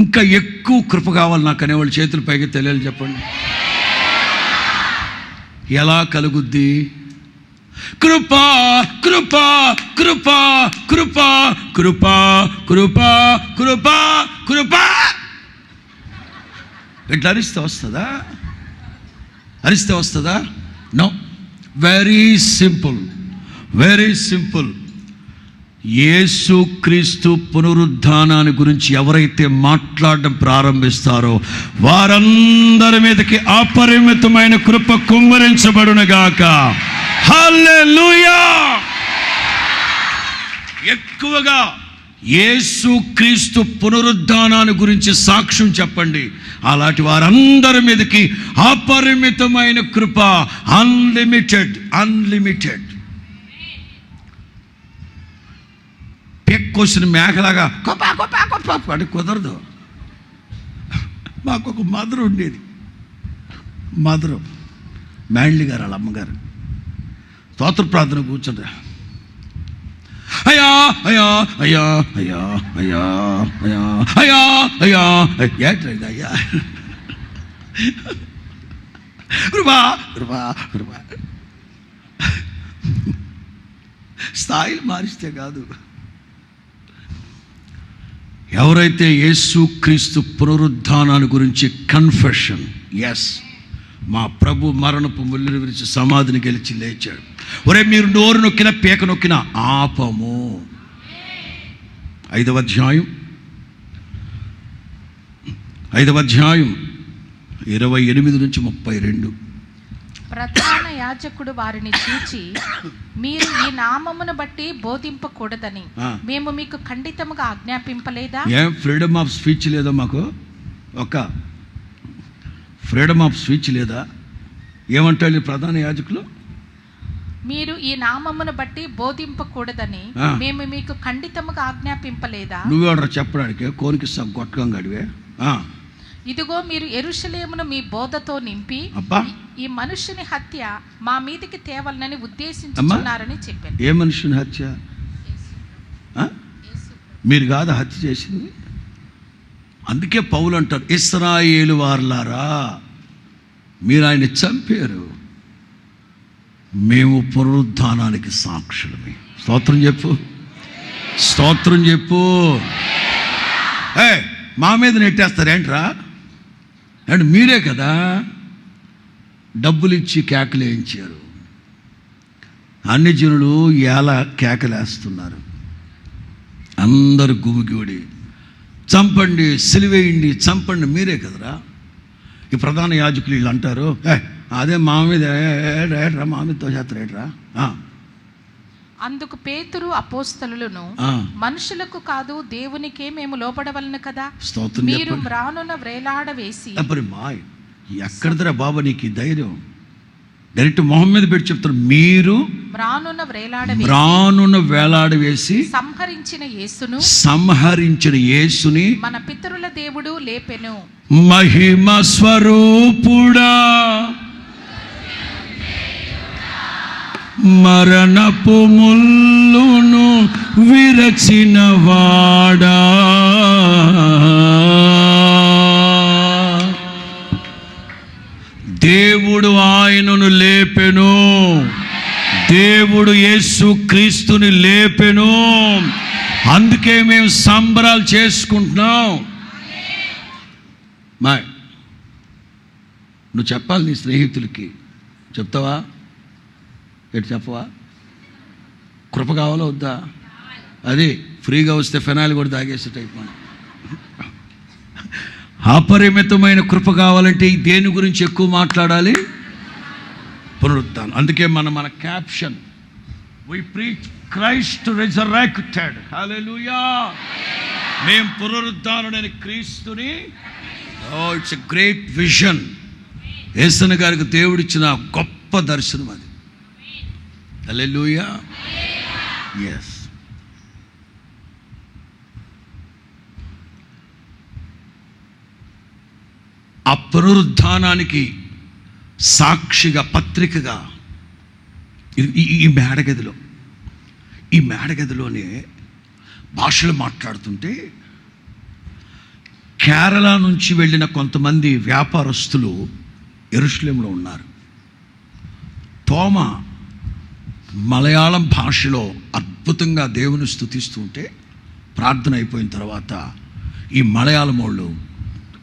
ఇంకా ఎక్కువ కృప కావాలి నాకు అనేవాళ్ళు చేతులు పైకి తెలియాలి చెప్పండి. ఎలా కలుగుద్ది? కృపా కృపా కృపా కృపా కృపా కృపా కృపా కృపా. ఇట్లా అరిస్తే వస్తుందా? అరిస్తే వస్తుందా? No. Very simple, very simple. Yesu Kristu పునరుద్ధానాన్ని గురించి ఎవరైతే మాట్లాడడం ప్రారంభిస్తారో వారందరి మీదకి అపరిమితమైన కృప కుమ్మరించబడునుగాక. హల్లెలూయా. ఎక్కువగా యేసు క్రీస్తు పునరుద్ధానాన్ని గురించి సాక్ష్యం చెప్పండి. అలాంటి వారందరి మీదకి అపరిమితమైన కృప, అన్లిమిటెడ్, అన్లిమిటెడ్. పెక్కొసిన మేకలాగా కొప్పా కొప్పా కొప్పా అది కుదరదు. మాకు ఒక మదర్ ఉండేది, మదరు మ్యాండ్లీ గారు, వాళ్ళ అమ్మగారు. స్తోత్ర ప్రార్థన కూర్చుంటా, అయ్యా అయ్యా అయ్యా అయ్యా అయ్యా అయ్యా అయ్యా అయ్యా ఏంటండి అయ్యా కృపా కృపా కృపా. స్థాయిలు మారిస్తే కాదు. ఎవరైతే యేసు క్రీస్తు పునరుద్ధానాన్ని గురించి కన్ఫెషన్, ఎస్ మా ప్రభు మరణపు ముల్లుని విరిచి సమాధిని గెలిచి లేచాడు. ఒరే మీరు నోరు నొక్కిన పీక నొక్కిన ఆపము. 5వ అధ్యాయం 28 నుంచి 32. ప్రధాన యాజకుడు వారిని చూచి, మీరు ఈ నామమును బట్టి బోధింపకూడదని మేము మీకు ఖండితముగా ఆజ్ఞాపింపలేదా? ఏం ఫ్రీడమ్ ఆఫ్ స్పీచ్ లేదా? మాకు ఒక ఫ్రీడమ్ ఆఫ్ స్పీచ్ లేదా? ఏమంటారు ప్రధాన యాజకులు? మీరు ఈ నామమును బట్టి బోధింపకూడదని మేము మీకు ఖండితముగా ఆజ్ఞాపింపలేదా? నువ్వెవడరా చెప్పడానికి? కోరికి గొట్టం గడివే. ఇదిగో మీరు యెరూషలేమును మీ బోధతో నింపి ఈ మనుష్యుని హత్య మా మీదకి తేవాలని ఉద్దేశించుచున్నారని చెప్పాను. ఏ మనుష్యుని హత్య? మీరు కాదు హత్య చేసింది. అందుకే పౌలు అంటారు, ఇశ్రాయేలు వారలారా మీరు ఆయన చంపారు, మేము పునరుద్ధానానికి సాక్షులమే. స్తోత్రం చెప్పు, స్తోత్రం చెప్పు. మా మీద నెట్టేస్తారేంట్రా? అండ్ మీరే కదా డబ్బులు ఇచ్చి కేకలేయించారు. అన్ని జనులు ఎలా కేకలేస్తున్నారు, అందరు గుమిగూడి చంపండి, సిలువేయండి, చంపండి. మీరే కదరా. ఈ ప్రధాన యాజకులు వీళ్ళు అంటారు, అదే మా మీద ఏట్రా, మా మీద తోసేస్తారేట్రా. అందుకు పేతురు అపోస్తలులను, మనుషులకు కాదు దేవునికే మేము లోపడవలను కదా. మీరు మ్రానున వ్రేలాడవేసి. ఎక్కడదరా బాబా నీకు ధైర్యం? డైరెక్ట్ మొహం మీద పెట్టి చెప్తారు, మీరు మ్రానున వేలాడవేసి సంహరించిన యేసుని మన పితరుల దేవుడు లేపెను. మహిమ స్వరూపుడా, మరణపు ముల్లును విరచిన వాడా, దేవుడు ఆయనను లేపెను. దేవుడు యేసు క్రీస్తుని లేపెను. అందుకే మేము సంబరాలు చేసుకుంటున్నాం. నువ్వు చెప్పాలి నీ స్నేహితులకి. చెప్తావా? ఎటు చెప్పవా? కృప కావాలా వద్దా? అది ఫ్రీగా వస్తే ఫెనాయిల్ కూడా తాగేసే టైప్. అపరిమితమైన కృప కావాలంటే దేని గురించి ఎక్కువ మాట్లాడాలి? పునరుత్థానం. అందుకే మన caption, we preach Christ resurrected. హల్లెలూయా. మేము పునరుత్థానుడైన క్రీస్తుని. It's a great vision. Yesanna గారికి దేవుడిచ్చిన గొప్ప దర్శనం అది. హల్లెలూయా. ఎస్. ఆ పునరుద్ధానానికి సాక్షిగా పత్రికగా ఈ మేడగదిలోనే భాషలు మాట్లాడుతుంటే కేరళ నుంచి వెళ్ళిన కొంతమంది వ్యాపారస్తులు యెరూషలేములో ఉన్నారు. తోమా మలయాళం భాషలో అద్భుతంగా దేవుని స్తుతిస్తుంటే ప్రార్థన అయిపోయిన తర్వాత ఈ మలయాళం వాళ్ళు,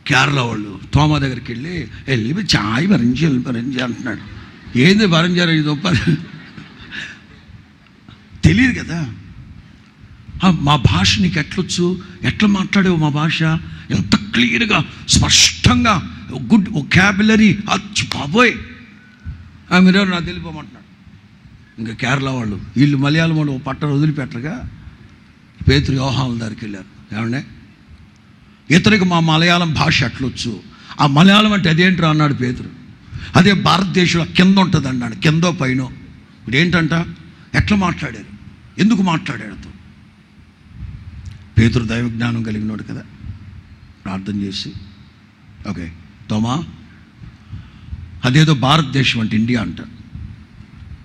కేరళ వాళ్ళు తోమా దగ్గరికి వెళ్ళి చాయ్ వరించి అంటున్నాడు. ఏంది వరంజారు ఇది తెలియదు కదా. మా భాష నీకు ఎట్లొచ్చు, ఎట్లా మాట్లాడేవు మా భాష, ఎంత క్లియర్గా స్పష్టంగా గుడ్ వొకాబులరీ. అచ్చు బాబోయ్ మీరు నాకు తెలియపోమంటున్నాడు. ఇంకా కేరళ వాళ్ళు, వీళ్ళు మలయాళం వాళ్ళు పట్టణ వదిలిపెట్టరుగా పేతురు యోహాను దగ్గరికి వెళ్ళారు. ఏమండే ఇతనికి మా మలయాళం భాష ఎట్లొచ్చు, ఆ మలయాళం అంటే అదేంట్రా అన్నాడు పేతురు. అదే భారతదేశంలో కింద ఉంటుంది అన్నాడు, కిందో పైనో. ఇప్పుడు ఏంటంట, ఎట్లా మాట్లాడారు, ఎందుకు మాట్లాడాడు? పేతురు దైవ జ్ఞానం కలిగినోడు కదా. ప్రార్థన చేసి, ఓకే తోమా అదేదో భారతదేశం అంటే ఇండియా అంట,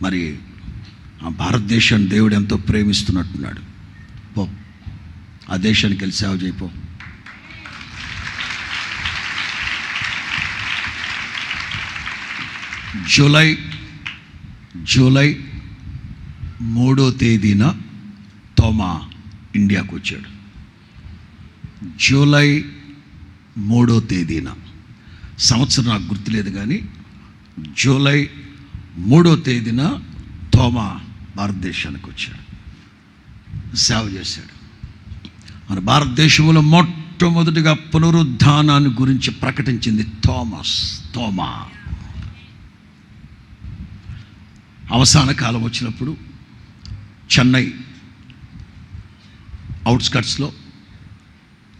మరి ఆ భారతదేశాన్ని దేవుడు ఎంతో ప్రేమిస్తున్నట్టున్నాడు. పో ఆ దేశానికి వెళ్ళి సేవ చేయిపో. జూలై 3వ తేదీన తోమా ఇండియాకు వచ్చాడు. జూలై 3వ తేదీన, సంవత్సరం నాకు గుర్తులేదు కానీ జూలై 3వ తేదీన తోమా భారతదేశానికి వచ్చాడు, సేవ చేశాడు. మన భారతదేశంలో మొట్టమొదటిగా పునరుద్ధానాన్ని గురించి ప్రకటించింది తోమా. అవసాన కాలం వచ్చినప్పుడు చెన్నై అవుట్స్కట్స్లో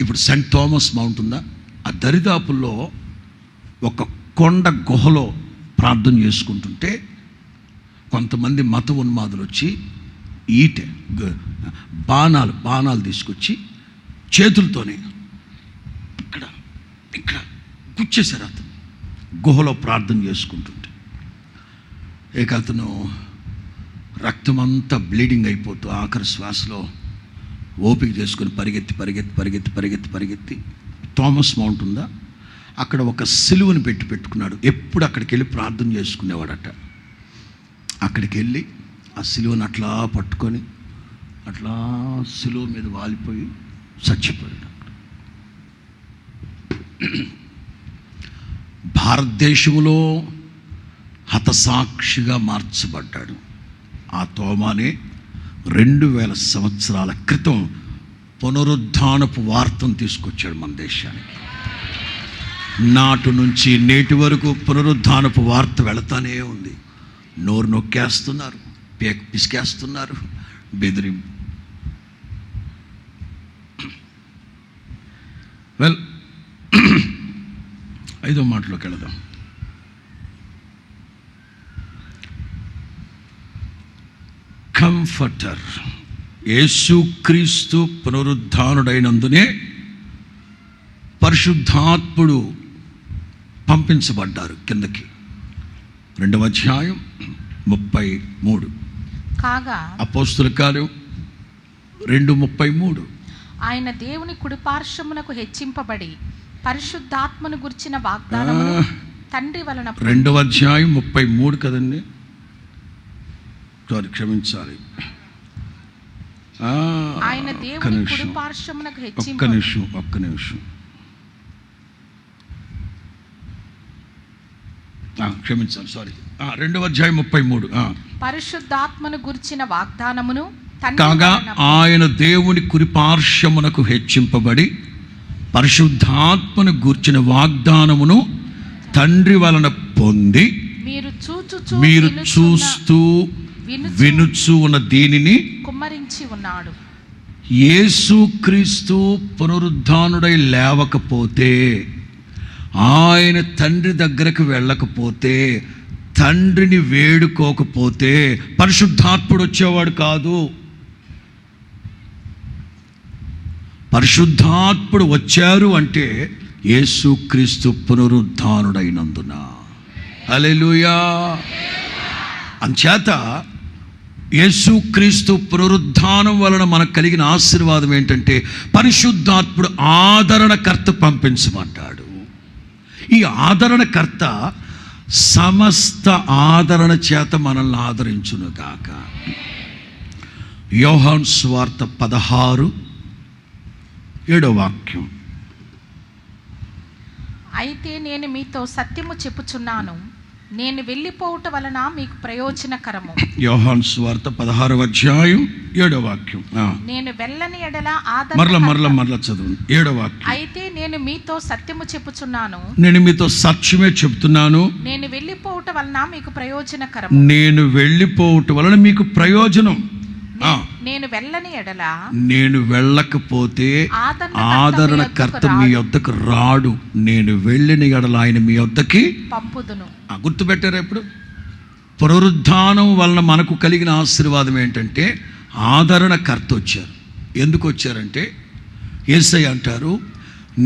ఇప్పుడు సెయింట్ థామస్ మౌంట్ ఉందా, ఆ దరిదాపుల్లో ఒక కొండ గుహలో ప్రార్థన చేసుకుంటుంటే కొంతమంది మత ఉన్మాదులు వచ్చి బాణాలు తీసుకొచ్చి చేతులతోనే ఇక్కడ గుచ్చేశారు. అతను గుహలో ప్రార్థన చేసుకుంటుంటే అతను రక్తమంతా బ్లీడింగ్ అయిపోతూ ఆఖరి శ్వాసలో ఓపిక చేసుకుని పరిగెత్తి థామస్ మౌంట్ ఉందా, అక్కడ ఒక సిలువను పెట్టుకున్నాడు. ఎప్పుడు అక్కడికి వెళ్ళి ప్రార్థన చేసుకునేవాడట. అక్కడికి వెళ్ళి ఆ సిలువను అట్లా పట్టుకొని అట్లా సిలువ మీద వాలిపోయి చచ్చిపోయాడు. భారతదేశంలో హతసాక్షిగా మార్చబడ్డాడు. ఆ తోమానే 2000 సంవత్సరాల క్రితం పునరుద్ధానపు వార్తను తీసుకొచ్చాడు మన దేశానికి. నాటి నుంచి నేటి వరకు పునరుద్ధానపు వార్త వెళతానే ఉంది. నోరు నొక్కేస్తున్నారు, పిసికేస్తున్నారు, బెదిరింపు. వెల్ 5వ మాటలోకి వెళదాం. కంఫర్టర్. యేసుక్రీస్తు పునరుద్ధానుడైనందునే పరిశుద్ధాత్ముడు పంపించబడ్డారు కిందకి. 2వ అధ్యాయం 33. కాగా అపోస్తుల కార్యం 2:33. ఆయన దేవుని కుడిపార్శ్వమునకు హెచ్చింపబడి పరిశుద్ధాత్మను గుర్చిన వాగ్దానమును తండ్రి వలన 2వ అధ్యాయం 33 కదండి. క్షమించాలి. ఆయన దేవుని కుడి పార్శ్వమునకు ఒక్క నిమిషం క్షమించాలి, సారీ. 2వ అధ్యాయం 33. పరిశుద్ధాత్మను గురించిన వాగ్దానమును కాగా ఆయన దేవుని కురిపార్శ్వమునకు హెచ్చింపబడి పరిశుద్ధాత్మను గూర్చిన వాగ్దానమును తండ్రి వలన పొంది మీరు చూస్తూ వినుచు ఉన్న దీనిని కుమ్మరించి ఉన్నాడు. యేసుక్రీస్తు పునరుద్ధానుడై లేవకపోతే, ఆయన తండ్రి దగ్గరకు వెళ్ళకపోతే, తండ్రిని వేడుకోకపోతే పరిశుద్ధాత్ముడు వచ్చేవాడు కాదు. పరిశుద్ధాత్ముడు వచ్చారు అంటే యేసుక్రీస్తు పునరుద్ధానుడైనందున. హల్లెలూయా. అంచేత యేసుక్రీస్తు పునరుద్ధానం వలన మనకు కలిగిన ఆశీర్వాదం ఏంటంటే పరిశుద్ధాత్ముడు ఆదరణకర్త పంపించమంటాడు. ఈ ఆదరణకర్త సమస్త ఆదరణ చేత మనల్ని ఆదరించును గాక. యోహాను సువార్త 16:7 అయితే నేను మీతో సత్యము చెప్పుచున్నాను, నేను వెళ్ళిపోవుట వలన మీకు ప్రయోజనకరము. యోహాను సువార్త 16:7 నేను వెళ్ళని ఎడల మరల చదువు 7 అయితే నేను మీతో సత్యము చెప్పుచున్నాను, నేను మీతో సత్యమే చెప్తున్నాను, నేను వెళ్ళిపోవుట వలన మీకు ప్రయోజనకరము. నేను వెళ్ళిపోవుట వలన మీకు ప్రయోజనం. నేను వెళ్ళని ఎడల, నేను వెళ్ళకపోతే ఆదరణకర్త మీ వద్దకు రాడు. నేను వెళ్ళిన ఎడల ఆయన మీ వద్దకి పంపుదును. గుర్తుపెట్టారా? ఇప్పుడు పునరుద్ధానం వలన మనకు కలిగిన ఆశీర్వాదం ఏంటంటే ఆదరణకర్త వచ్చారు. ఎందుకు వచ్చారంటే యేసయ్య అంటారు,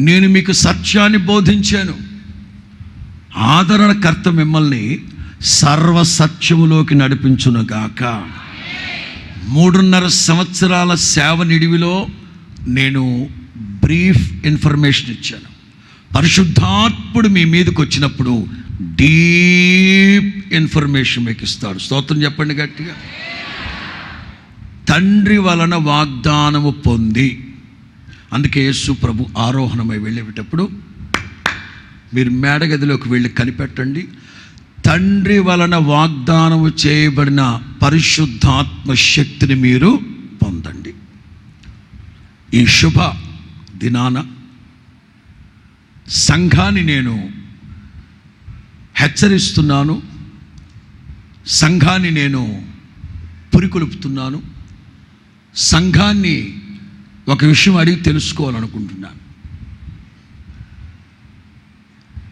నేను మీకు సత్యాన్ని బోధించాను. ఆదరణకర్త మిమ్మల్ని సర్వసత్యములోకి నడిపించునుగాక. 3.5 సంవత్సరాల సేవ నిడివిలో నేను బ్రీఫ్ ఇన్ఫర్మేషన్ ఇచ్చాను. పరిశుద్ధాత్ముడు మీ మీదకి వచ్చినప్పుడు డీప్ ఇన్ఫర్మేషన్ మీకు ఇస్తాడు. స్తోత్రం చెప్పండి గట్టిగా. తండ్రి వలన వాగ్దానము పొంది, అందుకే యేసు ప్రభు ఆరోహణమై వెళ్ళేటప్పుడు మీరు మేడగదిలోకి వెళ్ళి కనిపెట్టండి, తండ్రి వలన వాగ్దానము చేయబడిన పరిశుద్ధాత్మ శక్తిని మీరు పొందండి. ఈ శుభ దినాన సంఘాన్ని నేను హెచ్చరిస్తున్నాను, సంఘాన్ని నేను పురికొల్పుతున్నాను, సంఘాన్ని ఒక విషయం అడిగి తెలుసుకోవాలనుకుంటున్నాను.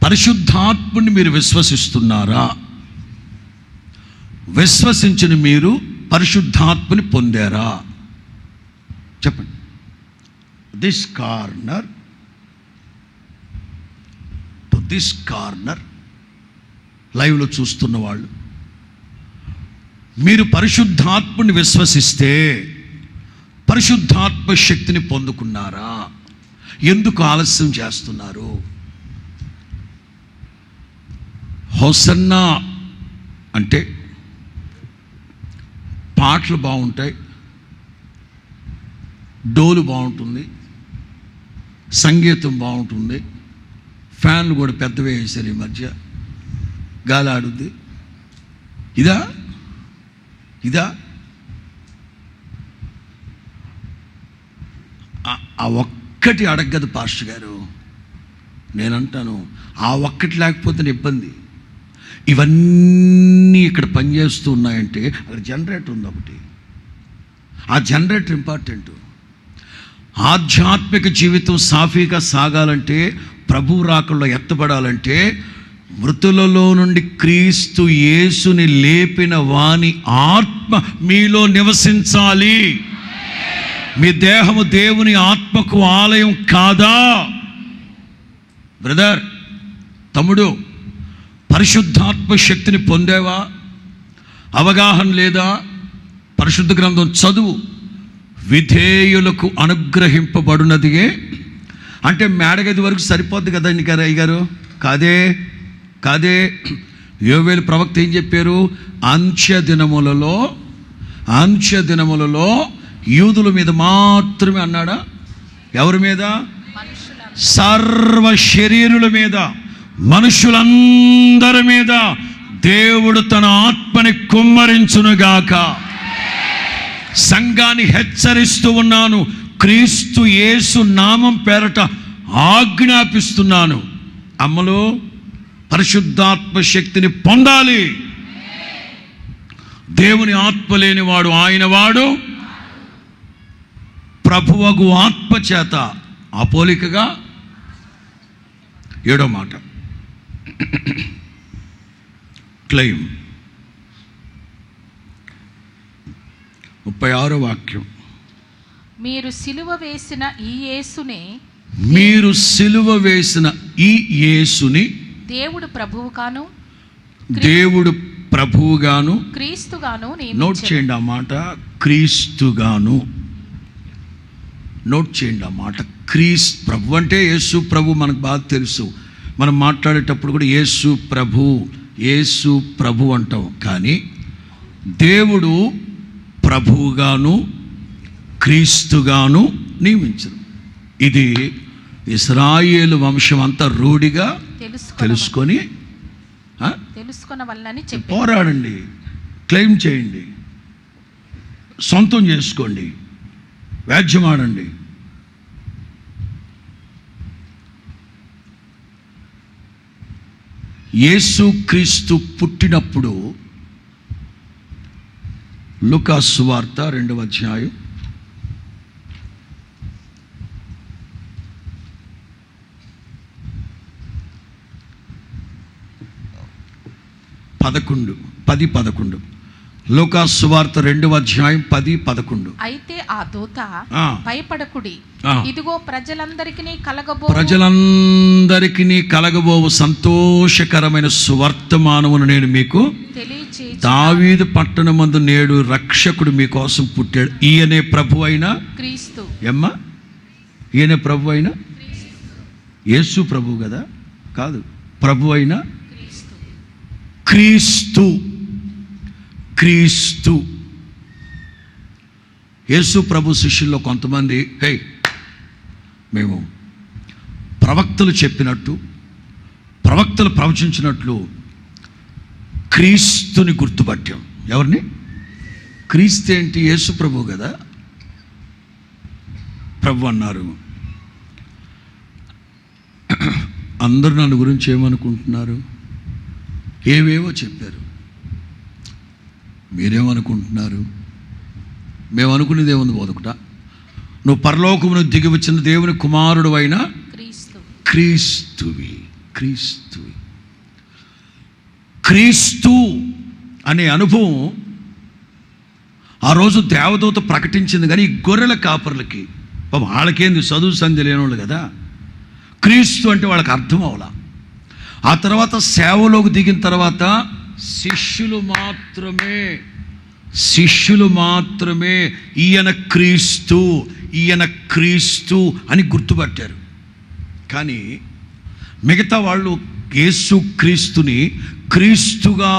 పరిశుద్ధాత్ముని మీరు విశ్వసిస్తున్నారా? విశ్వసించిన మీరు పరిశుద్ధాత్మని పొందారా? చెప్పండి. This corner to this corner లైవ్లో చూస్తున్న వాళ్ళు, మీరు పరిశుద్ధాత్మని విశ్వసిస్తే పరిశుద్ధాత్మ శక్తిని పొందుకున్నారా? ఎందుకు ఆలస్యం చేస్తున్నారు? హోసన్నా అంటే పాటలు బాగుంటాయి, డోలు బాగుంటుంది, సంగీతం బాగుంటుంది, ఫ్యాన్లు కూడా పెద్దవే వేసారు ఈ మధ్య, గాలి ఆడుద్ది. ఇదా ఆ ఒక్కటి అడగదు పాస్టర్ గారు. నేనంటాను ఆ ఒక్కటి లేకపోతే ఇబ్బంది. ఇవన్నీ ఇక్కడ పనిచేస్తూ ఉన్నాయంటే అక్కడ జనరేటర్ ఉంది ఒకటి. ఆ జనరేటర్ ఇంపార్టెంట్. ఆధ్యాత్మిక జీవితం సాఫీగా సాగాలంటే, ప్రభు రాకల్లో ఎత్తబడాలంటే, మృతులలో నుండి క్రీస్తు యేసుని లేపిన వాని ఆత్మ మీలో నివసించాలి. మీ దేహము దేవుని ఆత్మకు ఆలయం కాదా? బ్రదర్, తమ్ముడు, పరిశుద్ధాత్మ శక్తిని పొందేవా? అవగాహన లేదా? పరిశుద్ధ గ్రంథం చదువు. విధేయులకు అనుగ్రహింపబడినదియే అంటే మేడగది వరకు సరిపోద్ది కదండి అయ్య గారు. కాదే, కాదే, యోవేలు ప్రవక్త ఏం చెప్పారు? అంత్య దినములలో యూదుల మీద మాత్రమే అన్నాడా? ఎవరి మీద? సర్వ శరీరుల మీద, మనుషులందరి మీద దేవుడు తన ఆత్మని కుమ్మరించునుగాక. సంఘాన్ని హెచ్చరిస్తూ ఉన్నాను, క్రీస్తు యేసు నామం పేరట ఆజ్ఞాపిస్తున్నాను. అమ్మలు పరిశుద్ధాత్మ శక్తిని పొందాలి. దేవుని ఆత్మ లేనివాడు ఆయన వాడు, ప్రభువగు ఆత్మ చేత అపోలికగా. 7వ మాట, క్లెయిమ్. 36వ వాక్యం, మీరు సిలువ వేసిన ఈ యేసుని దేవుడు ప్రభువుగాను క్రీస్తుగాను. నోట్ చేయండి ఆ మాట, క్రీస్తుగాను. నోట్ చేయండి ఆ మాట. ప్రభు అంటే యేసు ప్రభు మనకు బాగా తెలుసు. మనం మాట్లాడేటప్పుడు కూడా యేసు ప్రభు అంటాం. కానీ దేవుడు ప్రభువుగాను క్రీస్తుగాను నియమించరు. ఇది ఇశ్రాయేలు వంశం అంతా రూఢిగా తెలుసుకొని పోరాడండి, క్లెయిమ్ చేయండి, సొంతం చేసుకోండి, వ్యాజ్యమాడండి. యేసు క్రీస్తు పుట్టినప్పుడు లూకా సువార్త 2వ అధ్యాయం 10-11. లూకా సువార్త 2వ అధ్యాయం 10-11. అయితే ఆ దూత, భయపడకుడి, ఇదిగో ప్రజలందరికీ కలగబోవు సంతోషకరమైన సువర్తమానమును నేను మీకు తెలియచేయుచున్నాను. దావీదు పట్టణమందు నేడు రక్షకుడు మీకోసం పుట్టాడు. ఈయనే ప్రభు అయిన క్రీస్తు. ఈయన ప్రభు అయిన యేసు ప్రభు కదా? కాదు, ప్రభు అయిన క్రీస్తు. యేసు ప్రభు శిష్యుల్లో కొంతమంది, మేము ప్రవక్తలు చెప్పినట్టు, ప్రవక్తలు ప్రవచించినట్లు క్రీస్తుని గుర్తుపట్టాం. ఎవరిని? క్రీస్తు ఏంటి? యేసు ప్రభు కదా. ప్రభు అన్నారు. అందరూ నన్ను గురించి ఏమనుకుంటున్నారు? ఏవేవో చెప్పారు. మీరేమనుకుంటున్నారు? మేము అనుకునేది ఏముంది? బోధకుట, నువ్వు పరలోకమును దిగి వచ్చిన దేవుని కుమారుడు అయిన క్రీస్తు అనే అనుభవం ఆ రోజు దేవదూత ప్రకటించింది. కానీ ఈ గొర్రెల కాపర్లకి, వాళ్ళకేంది చదువు సంధి లేనోళ్ళు కదా, క్రీస్తు అంటే వాళ్ళకి అర్థం అవలా. ఆ తర్వాత సేవలోకి దిగిన తర్వాత శిష్యులు మాత్రమే ఈయన క్రీస్తు అని గుర్తుపట్టారు. కానీ మిగతా వాళ్ళు యేసు క్రీస్తుని క్రీస్తుగా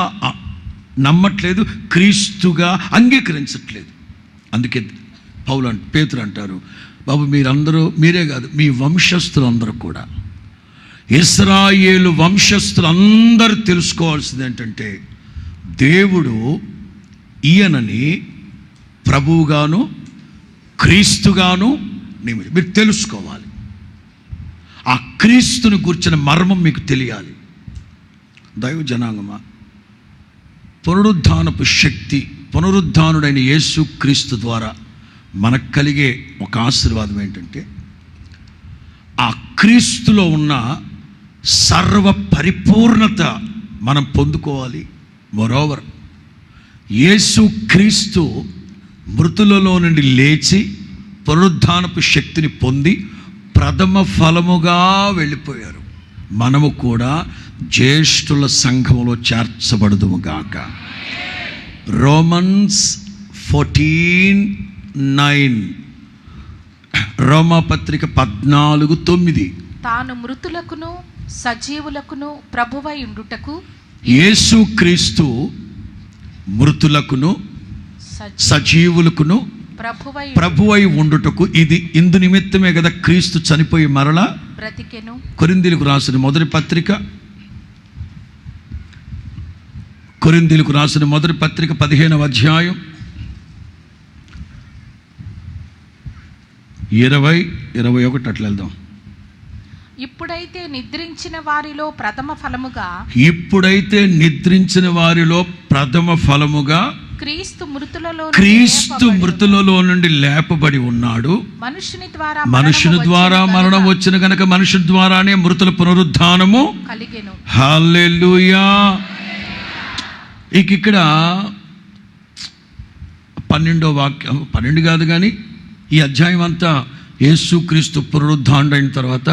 నమ్మట్లేదు, క్రీస్తుగా అంగీకరించట్లేదు. అందుకే పేతురు అంటారు, బాబు మీరే కాదు, మీ వంశస్థులందరూ కూడా, ఇశ్రాయేలు వంశస్థులందరూ తెలుసుకోవాల్సింది ఏంటంటే, దేవుడు ఈయనని ప్రభువుగాను క్రీస్తుగాను మీరు తెలుసుకోవాలి. ఆ క్రీస్తుని గురించిన మర్మం మీకు తెలియాలి. దైవ జనాంగమా, పునరుద్ధానపు శక్తి, పునరుద్ధానుడైన యేసు క్రీస్తు ద్వారా మనకు కలిగే ఒక ఆశీర్వాదం ఏంటంటే, ఆ క్రీస్తులో ఉన్న సర్వ పరిపూర్ణత మనం పొందుకోవాలి. మోరోవర్ యేసు క్రీస్తు మృతులలో నుండి లేచి పునరుద్ధానపు శక్తిని పొంది ప్రథమ ఫలముగా వెళ్ళిపోయారు. మనము కూడా జ్యేష్ఠుల సంఘములో చేర్చబడదుముగాక. రోమన్స్ 14:9, రోమాపత్రిక 14:9. తాను మృతులకును సజీవులకును ప్రభువై ఉండుటకు, యేసుక్రీస్తు మృతులకును సజీవులకును ప్రభువై ఉండుటకు. ఇది ఇందు నిమిత్తమే కదా క్రీస్తు చనిపోయి మరలా బ్రతికెను. కొరింథీయులకు రాసిన మొదటి పత్రిక 15వ అధ్యాయం 20-21 అట్లా వెళ్దాం. ఇప్పుడైతే నిద్రించిన వారిలో ప్రథమ ఫలముగా క్రీస్తు మృతులలో నుండి లేపబడి ఉన్నాడు. మనుషుని ద్వారా మరణం వచ్చిన గనక మనుషుని ద్వారానే మృతుల పునరుద్ధానము కలిగెను. హల్లెలూయా. ఇక్కడ 12వ వాక్యం, 12 కాదు కానీ ఈ అధ్యాయం అంతా యేసుక్రీస్తు పునరుద్ధానుడైన తర్వాత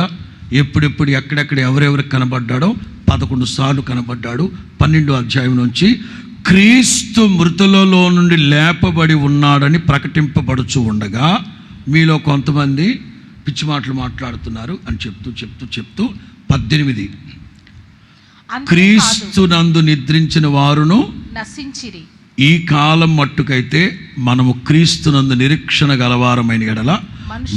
ఎప్పుడెప్పుడు ఎక్కడెక్కడ ఎవరెవరికి కనబడ్డాడో 11 సార్లు కనబడ్డాడు. 12వ అధ్యాయం నుంచి క్రీస్తు మృతులలో నుండి లేపబడి ఉన్నాడని ప్రకటింపబడుచు ఉండగా మీలో కొంతమంది పిచ్చి మాటలు మాట్లాడుతున్నారు అని చెప్తూ 18 క్రీస్తునందు నిద్రించిన వారును నశించిరి. ఈ కాలం మట్టుకైతే మనము క్రీస్తునందు నిరీక్షణ గలవారమైన ఎడల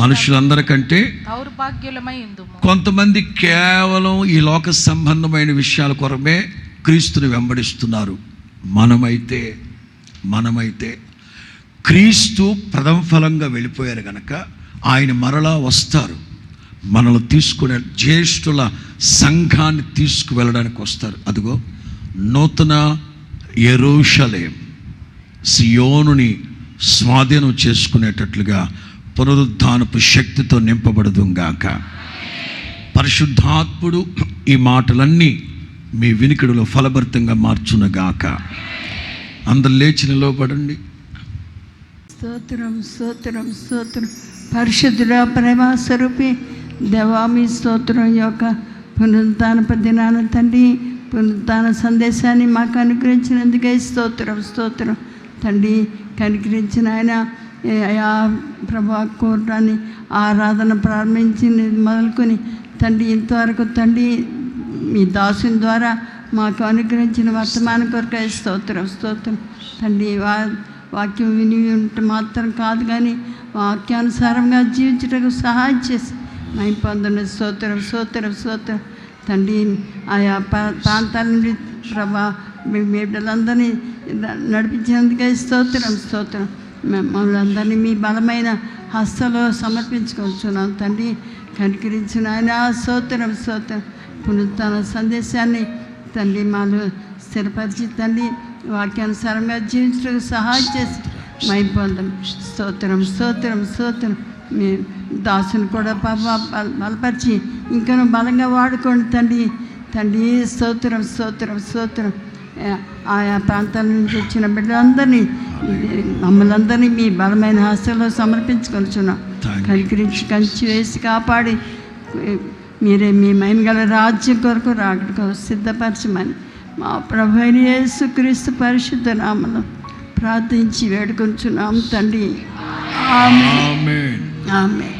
మనుషులందరికంటే దౌర్భాగ్యులమై ఉందుము. కొంతమంది కేవలం ఈ లోక సంబంధమైన విషయాల కొరమే క్రీస్తుని వెంబడిస్తున్నారు. మనమైతే క్రీస్తు ప్రథమ ఫలంగా వెళ్ళిపోయారు గనక ఆయన మరలా వస్తారు. మనల్ని తీసుకునే జ్యేష్ఠుల సంఘాన్ని తీసుకువెళ్ళడానికి వస్తారు. అదిగో నూతన యెరూషలేం సియోనుని స్వాధీనం చేసుకునేటట్లుగా పునరుద్ధానపు శక్తితో నింపబడదుగాక. పరిశుద్ధాత్ముడు ఈ మాటలన్నీ మీ వినికిడిలో ఫలభరితంగా మార్చునగాక. అందరు లేచి నిలవబడండి. స్తోత్రం స్తోత్రం స్తోత్రం. పరిశుద్ధుడ ప్రేమ స్వరూపి దేవా, మీ స్తోత్రం యొక్క పునరుద్ధాన దినాన తండ్రి, పునరుద్ధాన సందేశాన్ని మాకు అనుగ్రహించినందుకే స్తోత్రం స్తోత్రం తండ్రి. కనికరించిన ఆయన ప్రభా కోరటాన్ని ఆరాధన ప్రారంభించి మొదలుకొని తండ్రి ఇంతవరకు తండ్రి మీ దాసుని ద్వారా మాకు అనుగ్రహించిన వర్తమానం కొరకు స్తోత్రం స్తోత్రం తండ్రి. వాక్యం విని ఉంటే మాత్రం కాదు కానీ వాక్యానుసారంగా జీవించటకు సహాయం చేసి మేము పొందిన స్తోత్రం స్తోత్రం స్తోత్రం తండ్రి. ఆయా ప్రాంతాల నుండి ప్రభా మీ బిడ్డలందరినీ నడిపించినందుకే స్తోత్రం స్తోత్రం. మమ్మల్ని అందరినీ మీ బలమైన హస్తలో సమర్పించుకొచ్చున్నాం తండ్రి. కనికరించిన ఆయన స్తోత్రం స్తోత్రం. పునరుత్థాన సందేశాన్ని తండ్రి మాలో స్థిరపరిచి తండ్రి వాక్యానుసారంగా జీవించడానికి సహాయం చేసి మేము పొందాం. స్తోత్రం స్తోత్రం స్తోత్రం. మీ దాసుని కూడా బలపరిచి ఇంకనూ బలంగా వాడుకోండి తండ్రి. తండ్రి స్తోత్రం స్తోత్రం స్తోత్రం. ఆయా ప్రాంతాల నుంచి వచ్చిన బిడ్డలందరినీ మమ్మల్ని అందరినీ మీ బలమైన హస్తంలో సమర్పించుకొనిచున్నాం. కనికరించి కంచి వేసి కాపాడి మీరే మీ మహిమగల రాజ్యం కొరకు రాకడ సిద్ధపరచమని మా ప్రభువైన యేసుక్రీస్తు పరిశుద్ధ నామములో ప్రార్థించి వేడుకొంచున్నాం తండ్రి. ఆమేన్ ఆమేన్.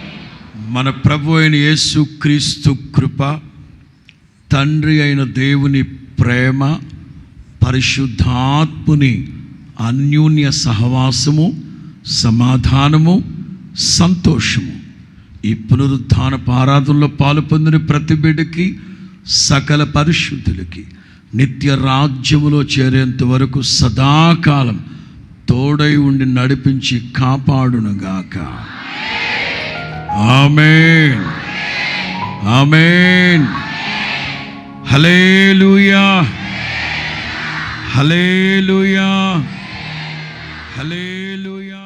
మన ప్రభు అయిన యేసుక్రీస్తు కృప, తండ్రి అయిన దేవుని ప్రేమ, పరిశుద్ధాత్ముని అన్యోన్య సహవాసము, సమాధానము, సంతోషము ఈ పునరుద్ధాన ఆరాధనలో పాలు పొందిన ప్రతి బిడ్డకి, సకల పరిశుద్ధులకి నిత్య రాజ్యములో చేరేంత వరకు సదాకాలం తోడై ఉండి నడిపించి కాపాడునుగాక. ఆమేన్ ఆమేన్. హల్లెలూయా హల్లెలూయా హల్లెలూయా.